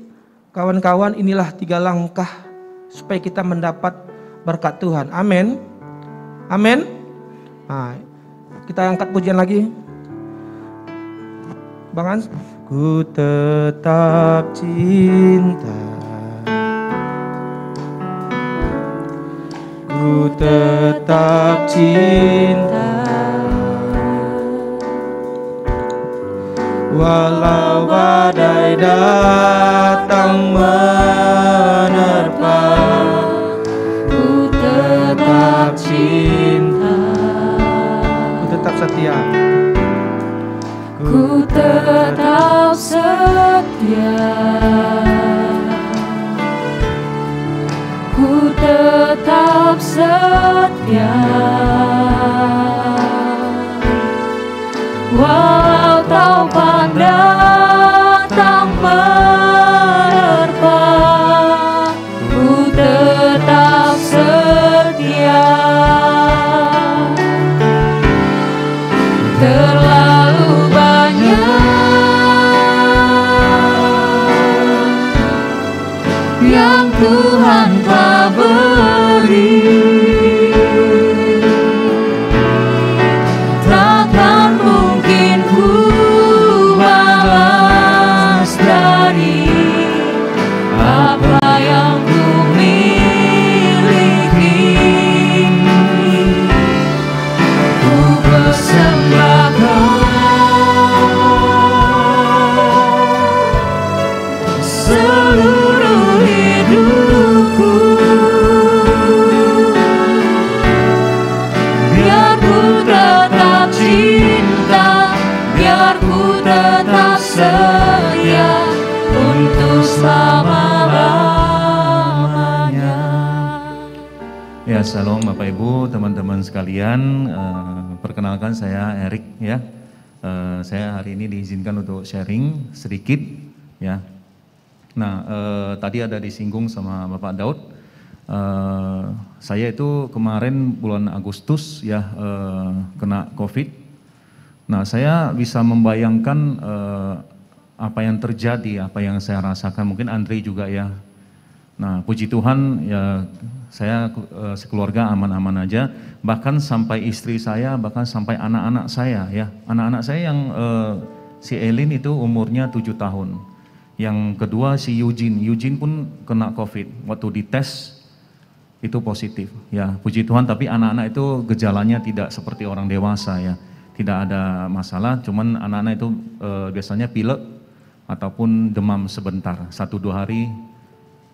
kawan-kawan, inilah 3 langkah supaya kita mendapat berkat Tuhan. Amin. Amin. Nah, kita angkat pujian lagi. Bang Hans. Ku tetap cinta, ku tetap cinta, walau badai datang menerpa, ku tetap cinta, ku tetap setia, ku tetap setia, cinta, biar ku tetap setia untuk selama-lamanya. Ya, shalom Bapak Ibu, teman-teman sekalian. Perkenalkan saya Erik ya. Saya hari ini diizinkan untuk sharing sedikit ya. Nah, tadi ada disinggung sama Bapak Daud. Saya itu kemarin bulan Agustus ya kena COVID. Nah, saya bisa membayangkan apa yang terjadi, apa yang saya rasakan. Mungkin Andre juga ya. Nah, puji Tuhan ya, saya sekeluarga aman-aman aja. Bahkan sampai istri saya, bahkan sampai anak-anak saya ya. Anak-anak saya yang si Elin itu umurnya 7 tahun. Yang kedua si Eugene pun kena COVID. Waktu dites itu positif ya, puji Tuhan. Tapi anak-anak itu gejalanya tidak seperti orang dewasa ya. Tidak ada masalah, cuman anak-anak itu biasanya pilek ataupun demam sebentar, 1-2 hari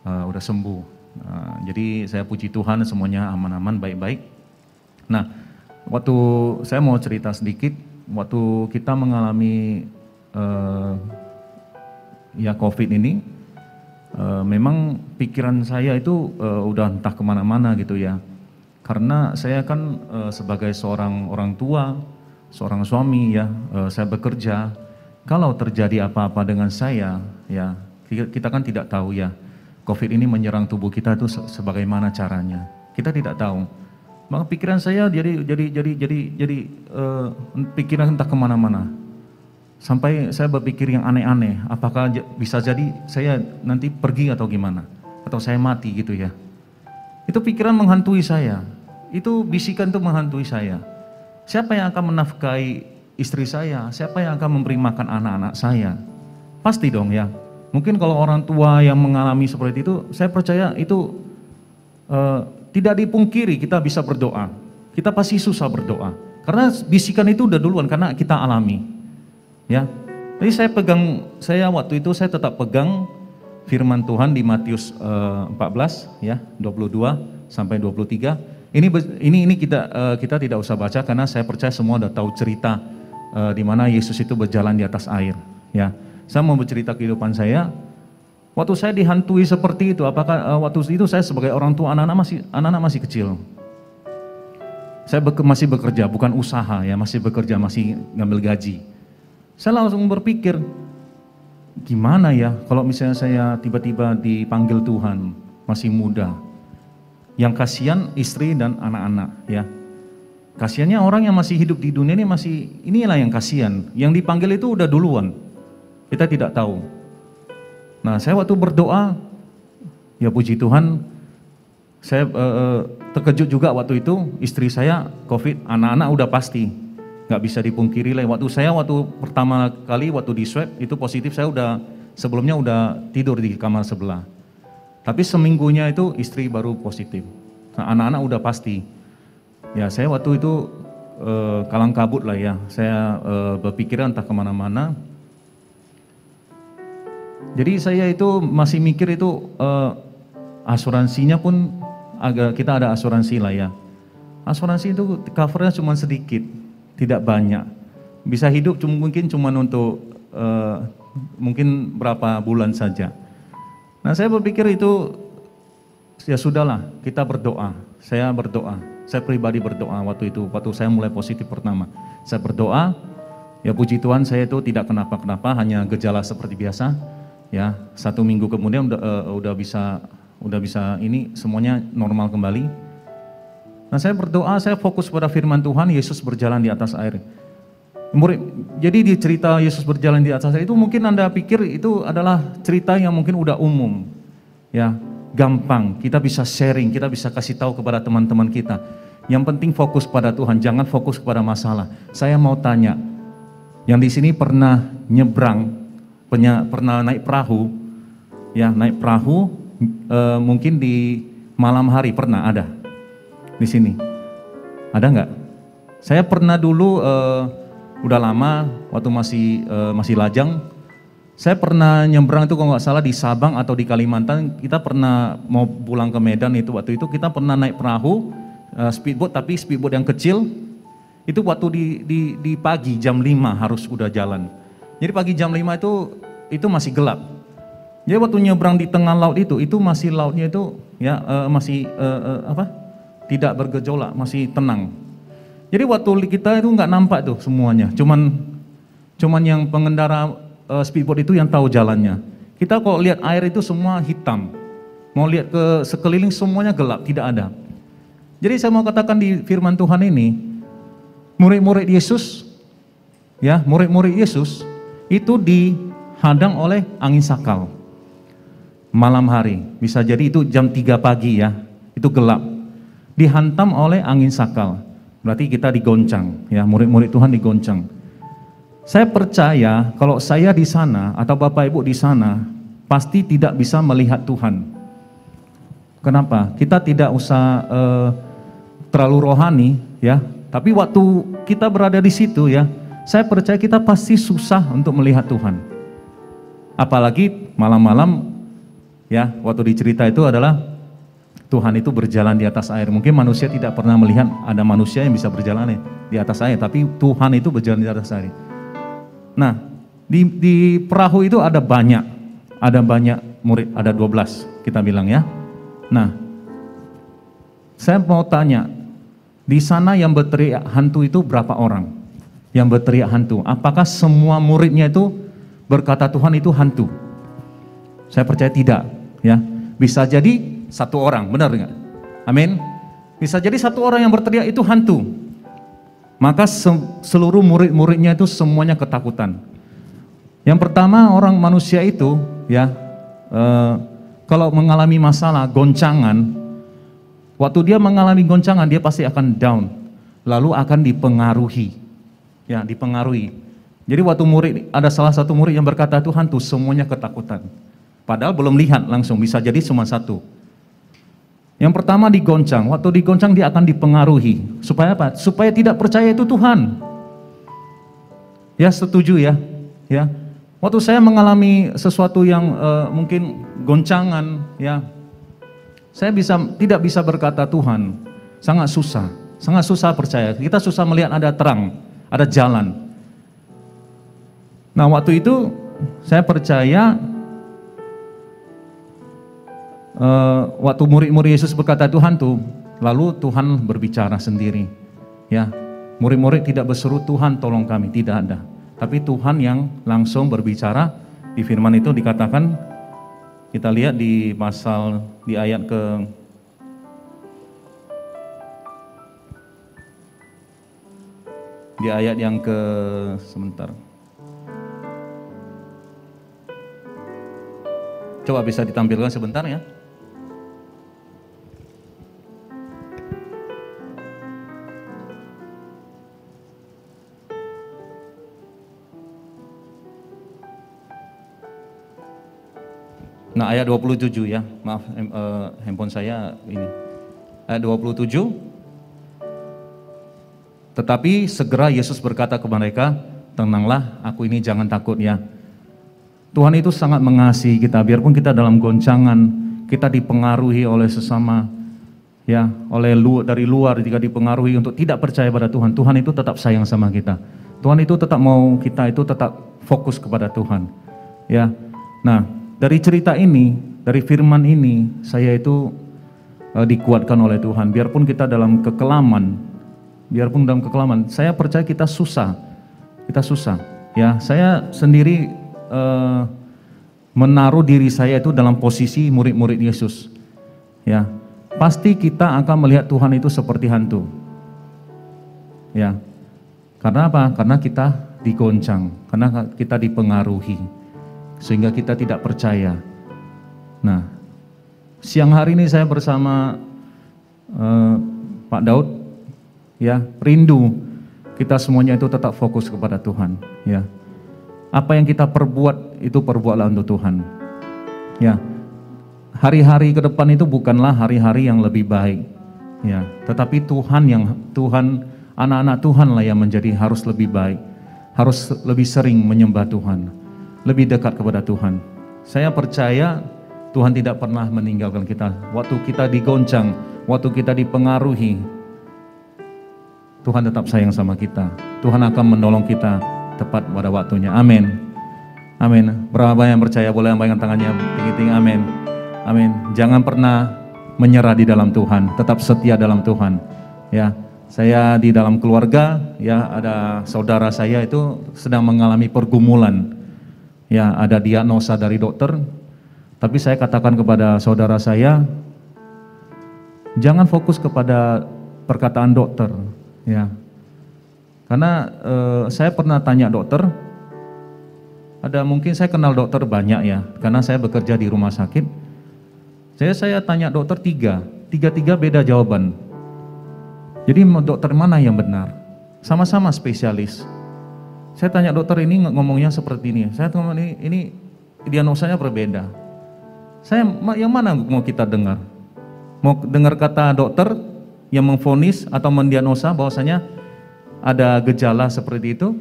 udah sembuh. Jadi saya puji Tuhan semuanya aman-aman, baik-baik. Nah, waktu saya mau cerita sedikit, waktu kita mengalami ya COVID ini, memang pikiran saya itu udah entah kemana-mana gitu ya. Karena saya kan sebagai seorang orang tua, seorang suami ya, saya bekerja. Kalau terjadi apa-apa dengan saya ya, kita kan tidak tahu ya. COVID ini menyerang tubuh kita itu sebagaimana caranya. Kita tidak tahu. Maka pikiran saya jadi pikiran entah kemana-mana. Sampai saya berpikir yang aneh-aneh. Apakah bisa jadi saya nanti pergi atau gimana? Atau saya mati gitu ya. Itu pikiran menghantui saya. Itu bisikan itu menghantui saya. Siapa yang akan menafkahi istri saya? Siapa yang akan memberi makan anak-anak saya? Pasti dong ya. Mungkin kalau orang tua yang mengalami seperti itu, saya percaya itu tidak dipungkiri kita bisa berdoa. Kita pasti susah berdoa. Karena bisikan itu udah duluan, karena kita alami. Ya, jadi saya waktu itu saya tetap pegang firman Tuhan di Matius 14 ya, 22 sampai 23. Ini kita tidak usah baca karena saya percaya semua udah tahu cerita di mana Yesus itu berjalan di atas air ya. Saya mau bercerita kehidupan saya. Waktu saya dihantui seperti itu, apakah waktu itu saya sebagai orang tua, anak-anak masih kecil. Saya masih bekerja, bukan usaha ya, masih bekerja, masih ngambil gaji. Saya langsung berpikir, gimana ya kalau misalnya saya tiba-tiba dipanggil Tuhan, masih muda. Yang kasihan istri dan anak-anak ya. Kasihannya orang yang masih hidup di dunia ini inilah yang kasihan. Yang dipanggil itu udah duluan. Kita tidak tahu. Nah, saya waktu berdoa, ya puji Tuhan, saya terkejut juga waktu itu, istri saya COVID, anak-anak udah pasti, nggak bisa dipungkiri lah. Waktu pertama kali waktu di swab itu positif, saya sebelumnya udah tidur di kamar sebelah. Tapi seminggunya itu istri baru positif. Nah, anak-anak udah pasti. Ya, saya waktu itu kalang kabut lah ya. Saya berpikiran entah kemana-mana. Jadi saya itu masih mikir itu asuransinya pun kita ada asuransi lah ya. Asuransi itu covernya cuma sedikit, tidak banyak. Bisa hidup mungkin cuma untuk mungkin berapa bulan saja. Nah, saya berpikir itu ya sudahlah, kita berdoa. Saya berdoa. Saya pribadi berdoa waktu saya mulai positif pertama. Saya berdoa, ya puji Tuhan saya itu tidak kenapa-kenapa, hanya gejala seperti biasa. Ya, 1 minggu kemudian udah bisa ini semuanya normal kembali. Nah, saya berdoa, saya fokus pada firman Tuhan, Yesus berjalan di atas air. Jadi di cerita Yesus berjalan di atas air itu mungkin Anda pikir itu adalah cerita yang mungkin udah umum. Ya, gampang, kita bisa sharing, kita bisa kasih tahu kepada teman-teman kita. Yang penting fokus pada Tuhan, jangan fokus kepada masalah. Saya mau tanya, yang di sini pernah nyebrang, pernah naik perahu, ya naik perahu mungkin di malam hari pernah ada di sini, ada nggak? Saya pernah dulu udah lama waktu masih lajang, saya pernah nyebrang itu kalau nggak salah di Sabang atau di Kalimantan. Kita pernah mau pulang ke Medan itu waktu itu kita pernah naik perahu speedboat, tapi speedboat yang kecil Itu waktu di pagi jam 5 harus udah jalan. Jadi pagi jam 5 itu masih gelap. Jadi waktu nyebrang di tengah laut itu masih lautnya itu ya masih tidak bergejolak, masih tenang. Jadi waktu kita itu nggak nampak tuh semuanya. Cuman yang pengendara speedboat itu yang tahu jalannya. Kita kalau lihat air itu semua hitam. Mau lihat ke sekeliling semuanya gelap, tidak ada. Jadi saya mau katakan di firman Tuhan ini, murid-murid Yesus, ya murid-murid Yesus itu dihadang oleh angin sakal. Malam hari, bisa jadi itu jam 3 pagi ya, itu gelap. Dihantam oleh angin sakal. Berarti kita digoncang, ya murid-murid Tuhan digoncang. Saya percaya kalau saya di sana atau Bapak Ibu di sana pasti tidak bisa melihat Tuhan. Kenapa? Kita tidak usah terlalu rohani, ya. Tapi waktu kita berada di situ, ya, saya percaya kita pasti susah untuk melihat Tuhan. Apalagi malam-malam, ya, waktu dicerita itu adalah Tuhan itu berjalan di atas air. Mungkin manusia tidak pernah melihat ada manusia yang bisa berjalan di atas air, tapi Tuhan itu berjalan di atas air. Nah, di perahu itu ada banyak murid, ada 12 kita bilang ya. Nah, saya mau tanya, di sana yang berteriak hantu itu berapa orang? Yang berteriak hantu, apakah semua muridnya itu berkata Tuhan itu hantu? Saya percaya tidak, ya. Bisa jadi satu orang, benar enggak? Amin. Bisa jadi satu orang yang berteriak itu hantu. Maka seluruh murid-muridnya itu semuanya ketakutan. Yang pertama, orang manusia itu, ya, kalau mengalami masalah, goncangan, waktu dia mengalami goncangan, dia pasti akan down, lalu akan dipengaruhi, ya, dipengaruhi. Jadi waktu ada salah satu murid yang berkata itu hantu, semuanya ketakutan. Padahal belum lihat langsung, bisa jadi cuma satu. Yang pertama digoncang, waktu digoncang dia akan dipengaruhi. Supaya apa? Supaya tidak percaya itu Tuhan. Ya, setuju ya? Ya. Waktu saya mengalami sesuatu yang mungkin goncangan, ya, saya tidak bisa berkata Tuhan. Sangat susah percaya. Kita susah melihat ada terang, ada jalan. Nah, waktu itu saya percaya waktu murid-murid Yesus berkata Tuhan tuh, lalu Tuhan berbicara sendiri. Ya, murid-murid tidak berseru Tuhan tolong kami, tidak ada. Tapi Tuhan yang langsung berbicara. Di firman itu dikatakan, kita lihat di ayat yang ke sebentar. Coba bisa ditampilkan sebentar ya. Nah, ayat 27 ya, maaf handphone saya ini. Ayat 27. Tetapi segera Yesus berkata kepada mereka, tenanglah, aku ini, jangan takut ya. Tuhan itu sangat mengasihi kita, biarpun kita dalam goncangan, kita dipengaruhi oleh sesama, ya, dari luar, jika dipengaruhi untuk tidak percaya pada Tuhan, Tuhan itu tetap sayang sama kita. Tuhan itu tetap mau kita itu tetap fokus kepada Tuhan, ya. Nah, dari cerita ini, dari firman ini, saya itu dikuatkan oleh Tuhan. Biarpun kita dalam kekelaman, saya percaya kita susah, ya. Saya sendiri menaruh diri saya itu dalam posisi murid-murid Yesus, ya. Pasti kita akan melihat Tuhan itu seperti hantu, ya. Karena apa? Karena kita digoncang, karena kita dipengaruhi, sehingga kita tidak percaya. Nah, siang hari ini saya bersama Pak Daud, ya, rindu kita semuanya itu tetap fokus kepada Tuhan, ya. Apa yang kita perbuat itu perbuatlah untuk Tuhan, ya. Hari-hari ke depan itu bukanlah hari-hari yang lebih baik, ya, tetapi Tuhan, anak-anak Tuhan lah yang harus lebih baik, harus lebih sering menyembah Tuhan, lebih dekat kepada Tuhan. Saya percaya Tuhan tidak pernah meninggalkan kita. Waktu kita digoncang, waktu kita dipengaruhi, Tuhan tetap sayang sama kita. Tuhan akan menolong kita tepat pada waktunya. Amin. Amin. Berapa yang percaya boleh lambaikan tangannya tinggi-tinggi. Amin. Amin. Jangan pernah menyerah di dalam Tuhan, tetap setia dalam Tuhan. Ya, saya di dalam keluarga, ya ada saudara saya itu sedang mengalami pergumulan. Ya, ada diagnosa dari dokter. Tapi saya katakan kepada saudara saya, jangan fokus kepada perkataan dokter, ya. Karena saya pernah tanya dokter, mungkin saya kenal dokter banyak ya, karena saya bekerja di rumah sakit. Saya tanya dokter tiga beda jawaban. Jadi dokter mana yang benar? Sama-sama spesialis. Saya tanya dokter ini ngomongnya seperti ini. Saya ngomong ini diagnosanya berbeda. Yang mana mau kita dengar? Mau dengar kata dokter yang memvonis atau mendiagnosa bahwasanya ada gejala seperti itu?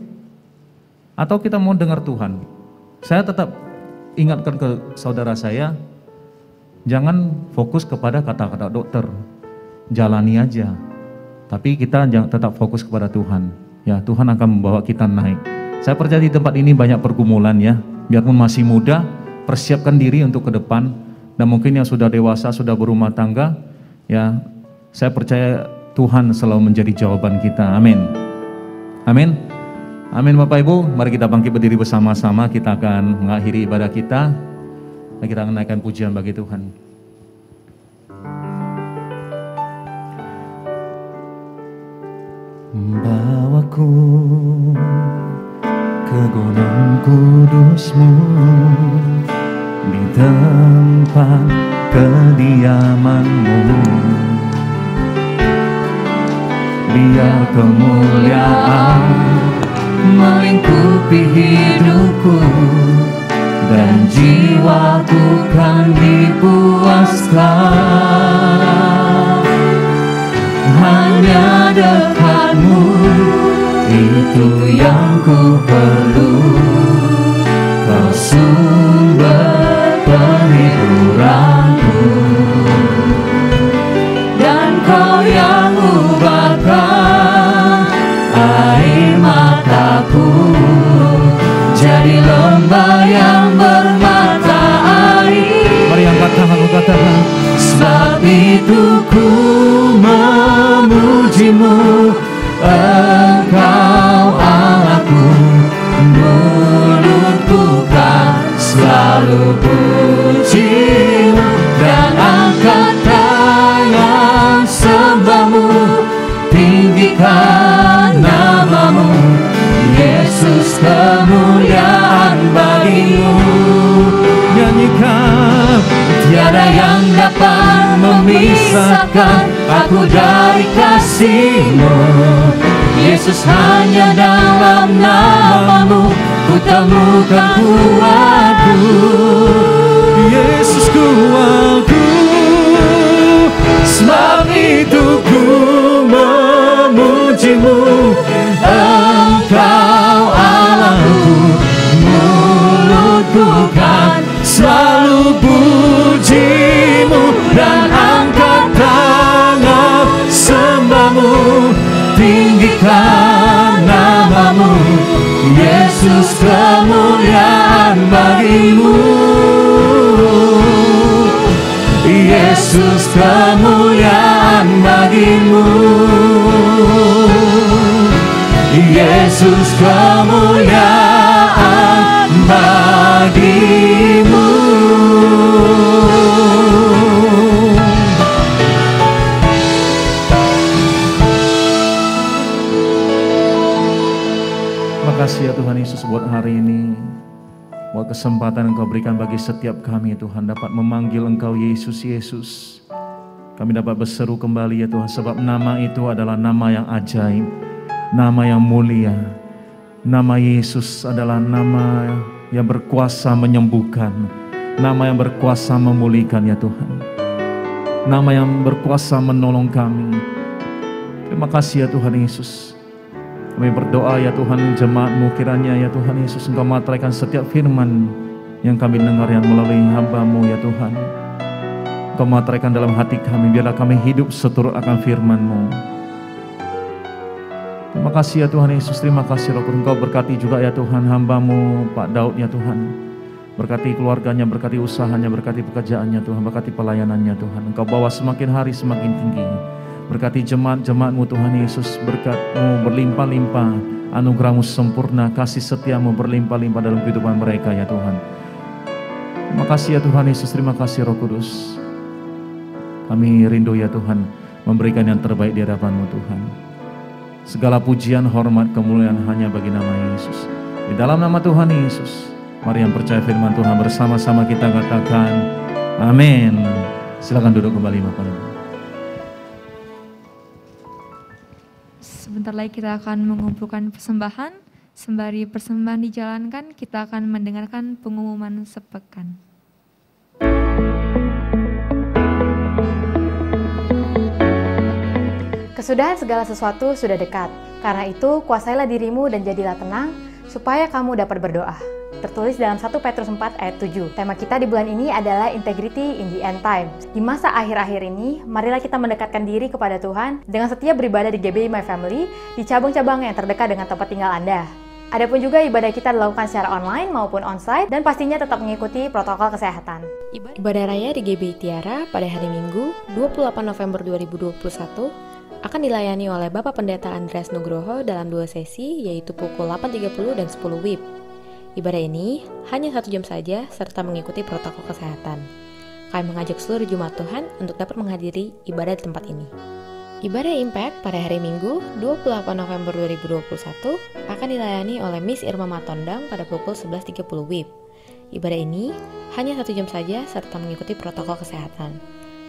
Atau kita mau dengar Tuhan? Saya tetap ingatkan ke saudara saya, jangan fokus kepada kata-kata dokter. Jalani aja. Tapi kita tetap fokus kepada Tuhan. Ya, Tuhan akan membawa kita naik. Saya percaya di tempat ini banyak pergumulan ya. Biarpun masih muda, persiapkan diri untuk ke depan. Dan mungkin yang sudah dewasa, sudah berumah tangga, ya, saya percaya Tuhan selalu menjadi jawaban kita. Amin. Amin. Amin Bapak Ibu, mari kita bangkit berdiri bersama-sama. Kita akan mengakhiri ibadah kita. Dan kita akan naikkan pujian bagi Tuhan. Bawaku ke gunung kudus-Mu, di tempat kediaman-Mu, biar kemuliaan melingkupi hidupku, dan jiwaku kan dipuaskan. Hanya dekat-Mu, itu yang ku perlu. Kau sumber penghiburanku, dan Kau yang ubahkan air mataku jadi lembah yang bermata air. Mari angkat tanganku, katakan, sebab itu ku memuji-Mu, Engkau Allahku. Mulutku kan selalu puji-Mu, dan angkat tangan sembah-Mu, tinggikan nama-Mu, Yesus, kemuliaan bagi-Mu. Nyanyikan, tiada yang dapat memisahkan aku dari kasih-Mu. Yesus, hanya dalam nama-Mu ku temukan kuatku. Yesus, kuatku, sebab itu ku memuji-Mu, Engkau Allahku. Mulutku kan selalu puji-Mu, dan angkat tangan sembah-Mu, tinggikan nama-Mu, Yesus, kemuliaan bagi-Mu. Yesus, kemuliaan bagi-Mu. Yesus, kemuliaan bagi-Mu. Makasih ya Tuhan Yesus buat hari ini, buat kesempatan Engkau berikan bagi setiap kami Tuhan dapat memanggil Engkau Yesus. Yesus, kami dapat berseru kembali ya Tuhan, sebab nama itu adalah nama yang ajaib, nama yang mulia. Nama Yesus adalah nama yang berkuasa menyembuhkan, nama yang berkuasa memulihkan ya Tuhan, nama yang berkuasa menolong kami. Terima kasih ya Tuhan Yesus. Kami berdoa ya Tuhan, jemaat-Mu kiranya ya Tuhan Yesus Engkau materaikan setiap firman yang kami dengar yang melalui hamba-Mu ya Tuhan. Engkau materaikan dalam hati kami, biarlah kami hidup seturut akan firman-Mu. Terima kasih ya Tuhan Yesus, terima kasih Roh Kudus. Engkau berkati juga ya Tuhan hamba-Mu Pak Daud ya Tuhan. Berkati keluarganya, berkati usahanya, berkati pekerjaannya Tuhan, berkati pelayanannya Tuhan. Engkau bawa semakin hari semakin tinggi. Berkati jemaat-jemaat-Mu Tuhan Yesus, berkat-Mu berlimpah-limpah, anugerah-Mu sempurna, kasih setia-Mu berlimpah-limpah dalam kehidupan mereka ya Tuhan. Terima kasih ya Tuhan Yesus, terima kasih Roh Kudus. Kami rindu ya Tuhan memberikan yang terbaik di hadapan-Mu Tuhan. Segala pujian, hormat, kemuliaan hanya bagi nama Yesus. Di dalam nama Tuhan Yesus, mari yang percaya firman Tuhan bersama-sama kita katakan amin. Silakan duduk kembali Bapak Ibu. Sebentar lagi kita akan mengumpulkan persembahan. Sembari persembahan dijalankan, kita akan mendengarkan pengumuman sepekan. Kesudahan segala sesuatu sudah dekat. Karena itu, kuasailah dirimu dan jadilah tenang, supaya kamu dapat berdoa. Tertulis dalam 1 Petrus 4 ayat 7. Tema kita di bulan ini adalah Integrity in the End Time. Di masa akhir-akhir ini, marilah kita mendekatkan diri kepada Tuhan dengan setia beribadah di GBI My Family, di cabang-cabang yang terdekat dengan tempat tinggal Anda. Adapun juga ibadah kita dilakukan secara online maupun onsite, dan pastinya tetap mengikuti protokol kesehatan. Ibadah raya di GBI Tiara pada hari Minggu, 28 November 2021, akan dilayani oleh Bapak Pendeta Andreas Nugroho dalam 2 sesi, yaitu pukul 8.30 dan 10 WIB. Ibadah ini hanya 1 jam saja serta mengikuti protokol kesehatan. Kami mengajak seluruh jemaat Tuhan untuk dapat menghadiri ibadah di tempat ini. Ibadah Impact pada hari Minggu 28 November 2021 akan dilayani oleh Miss Irma Matondang pada pukul 11.30 WIB. Ibadah ini hanya 1 jam saja serta mengikuti protokol kesehatan.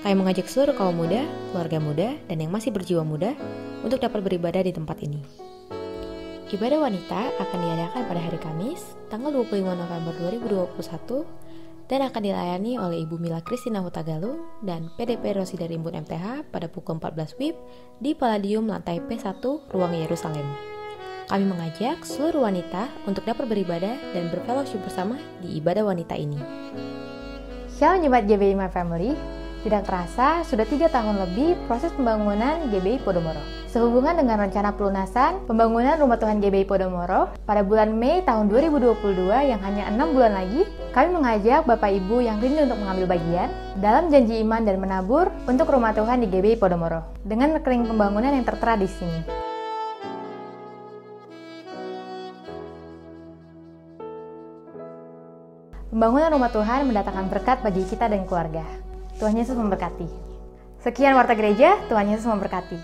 Kami mengajak seluruh kaum muda, keluarga muda, dan yang masih berjiwa muda untuk dapat beribadah di tempat ini. Ibadah wanita akan diadakan pada hari Kamis, tanggal 25 November 2021, dan akan dilayani oleh Ibu Mila Kristina Hutagalung dan PDP Rosida Rimbun MTH pada pukul 14 WIB di Palladium lantai P1, Ruang Yerusalem. Kami mengajak seluruh wanita untuk dapat beribadah dan berfellowship bersama di ibadah wanita ini. Shalom Jemaat GBI My Family. Tidak terasa, sudah 3 tahun lebih proses pembangunan GBI Podomoro. Sehubungan dengan rencana pelunasan pembangunan Rumah Tuhan GBI Podomoro pada bulan Mei tahun 2022 yang hanya 6 bulan lagi, kami mengajak Bapak Ibu yang rindu untuk mengambil bagian dalam janji iman dan menabur untuk Rumah Tuhan di GBI Podomoro dengan rekening pembangunan yang tertera di sini. Pembangunan Rumah Tuhan mendatangkan berkat bagi kita dan keluarga. Tuhan Yesus memberkati. Sekian Warta Gereja, Tuhan Yesus memberkati.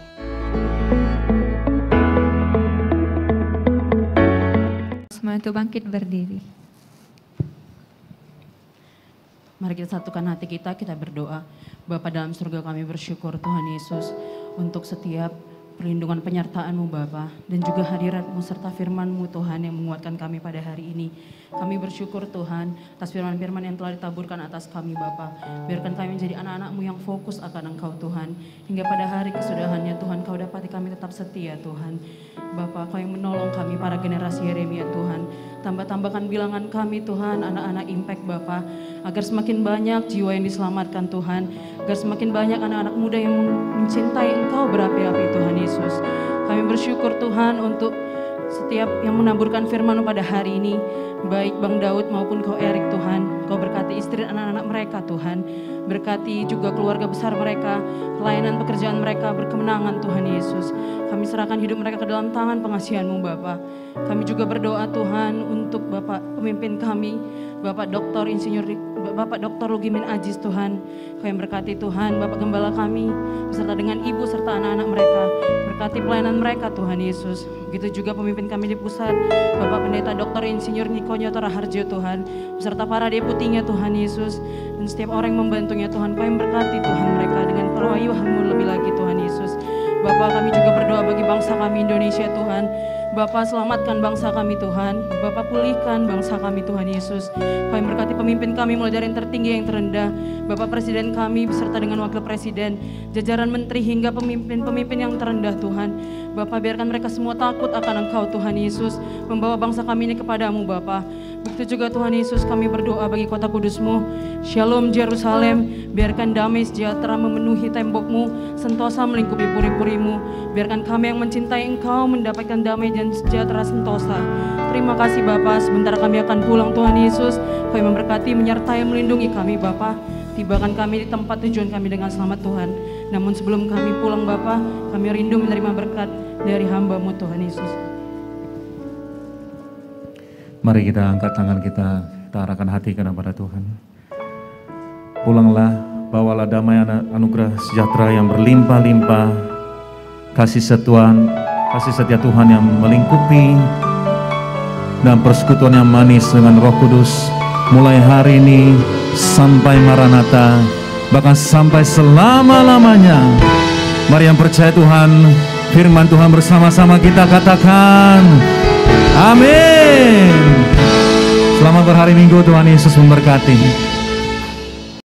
Semuanya itu bangkit berdiri. Mari kita satukan hati kita berdoa. Bapa dalam surga, kami bersyukur Tuhan Yesus untuk setiap perlindungan penyertaan-Mu Bapa, dan juga hadirat-Mu serta firman-Mu Tuhan yang menguatkan kami pada hari ini. Kami bersyukur Tuhan atas firman-firman yang telah ditaburkan atas kami Bapa. Biarkan kami menjadi anak-anak-Mu yang fokus akan Engkau Tuhan. Hingga pada hari kesudahannya Tuhan, Kau dapati kami tetap setia Tuhan. Bapa, Kau yang menolong kami para generasi Yeremia Tuhan. Tambah-tambahkan bilangan kami Tuhan, anak-anak Impact Bapa, agar semakin banyak jiwa yang diselamatkan Tuhan. Agar semakin banyak anak-anak muda yang mencintai Engkau berapi-api Tuhan Yesus. Kami bersyukur Tuhan untuk setiap yang menaburkan firman-Mu pada hari ini, baik Bang Daud maupun Kau Erik Tuhan. Kau berkati istri dan anak-anak mereka Tuhan. Berkati juga keluarga besar mereka, pelayanan pekerjaan mereka berkemenangan Tuhan Yesus. Kami serahkan hidup mereka ke dalam tangan pengasihan-Mu Bapa. Kami juga berdoa Tuhan untuk Bapak pemimpin kami, Bapak Dr. Lugimin Aziz Tuhan. Kau yang berkati Tuhan, Bapak Gembala kami, beserta dengan ibu serta anak-anak mereka. Berkati pelayanan mereka Tuhan Yesus. Begitu juga pemimpin kami di pusat, Bapak Pendeta Dr. Insinyur Niko Nyoto Raharjo Tuhan, beserta para deputinya Tuhan Yesus, dan setiap orang yang membantunya Tuhan. Kau yang berkati Tuhan mereka dengan perwayuhan-Mu lebih lagi Tuhan Yesus. Bapak, kami juga berdoa bagi bangsa kami Indonesia Tuhan. Bapa, selamatkan bangsa kami Tuhan. Bapa, pulihkan bangsa kami Tuhan Yesus. Kami berkati pemimpin kami mulai dari yang tertinggi yang terendah. Bapak Presiden kami beserta dengan Wakil Presiden, jajaran menteri hingga pemimpin-pemimpin yang terendah Tuhan. Bapak, biarkan mereka semua takut akan Engkau Tuhan Yesus, membawa bangsa kami ini kepadamu Bapak. Begitu juga Tuhan Yesus, kami berdoa bagi kota kudus-Mu. Shalom Yerusalem, biarkan damai sejahtera memenuhi tembok-Mu, sentosa melingkupi puri-puri-Mu. Biarkan kami yang mencintai Engkau mendapatkan damai dan sejahtera sentosa. Terima kasih Bapa, sebentar kami akan pulang Tuhan Yesus. Kami memberkati, menyertai, melindungi kami Bapa. Tibakan kami di tempat tujuan kami dengan selamat Tuhan. Namun sebelum kami pulang Bapa, kami rindu menerima berkat dari hamba-Mu Tuhan Yesus. Mari kita angkat tangan kita arahkan hati kepada Tuhan. Pulanglah, bawalah damai anugerah sejahtera yang berlimpah-limpah, kasih setia Tuhan yang melingkupi, dan persekutuan yang manis dengan Roh Kudus mulai hari ini sampai Maranatha, bahkan sampai selama-lamanya. Mari yang percaya Tuhan, firman Tuhan bersama-sama kita katakan amin. Selamat berhari Minggu, Tuhan Yesus memberkati.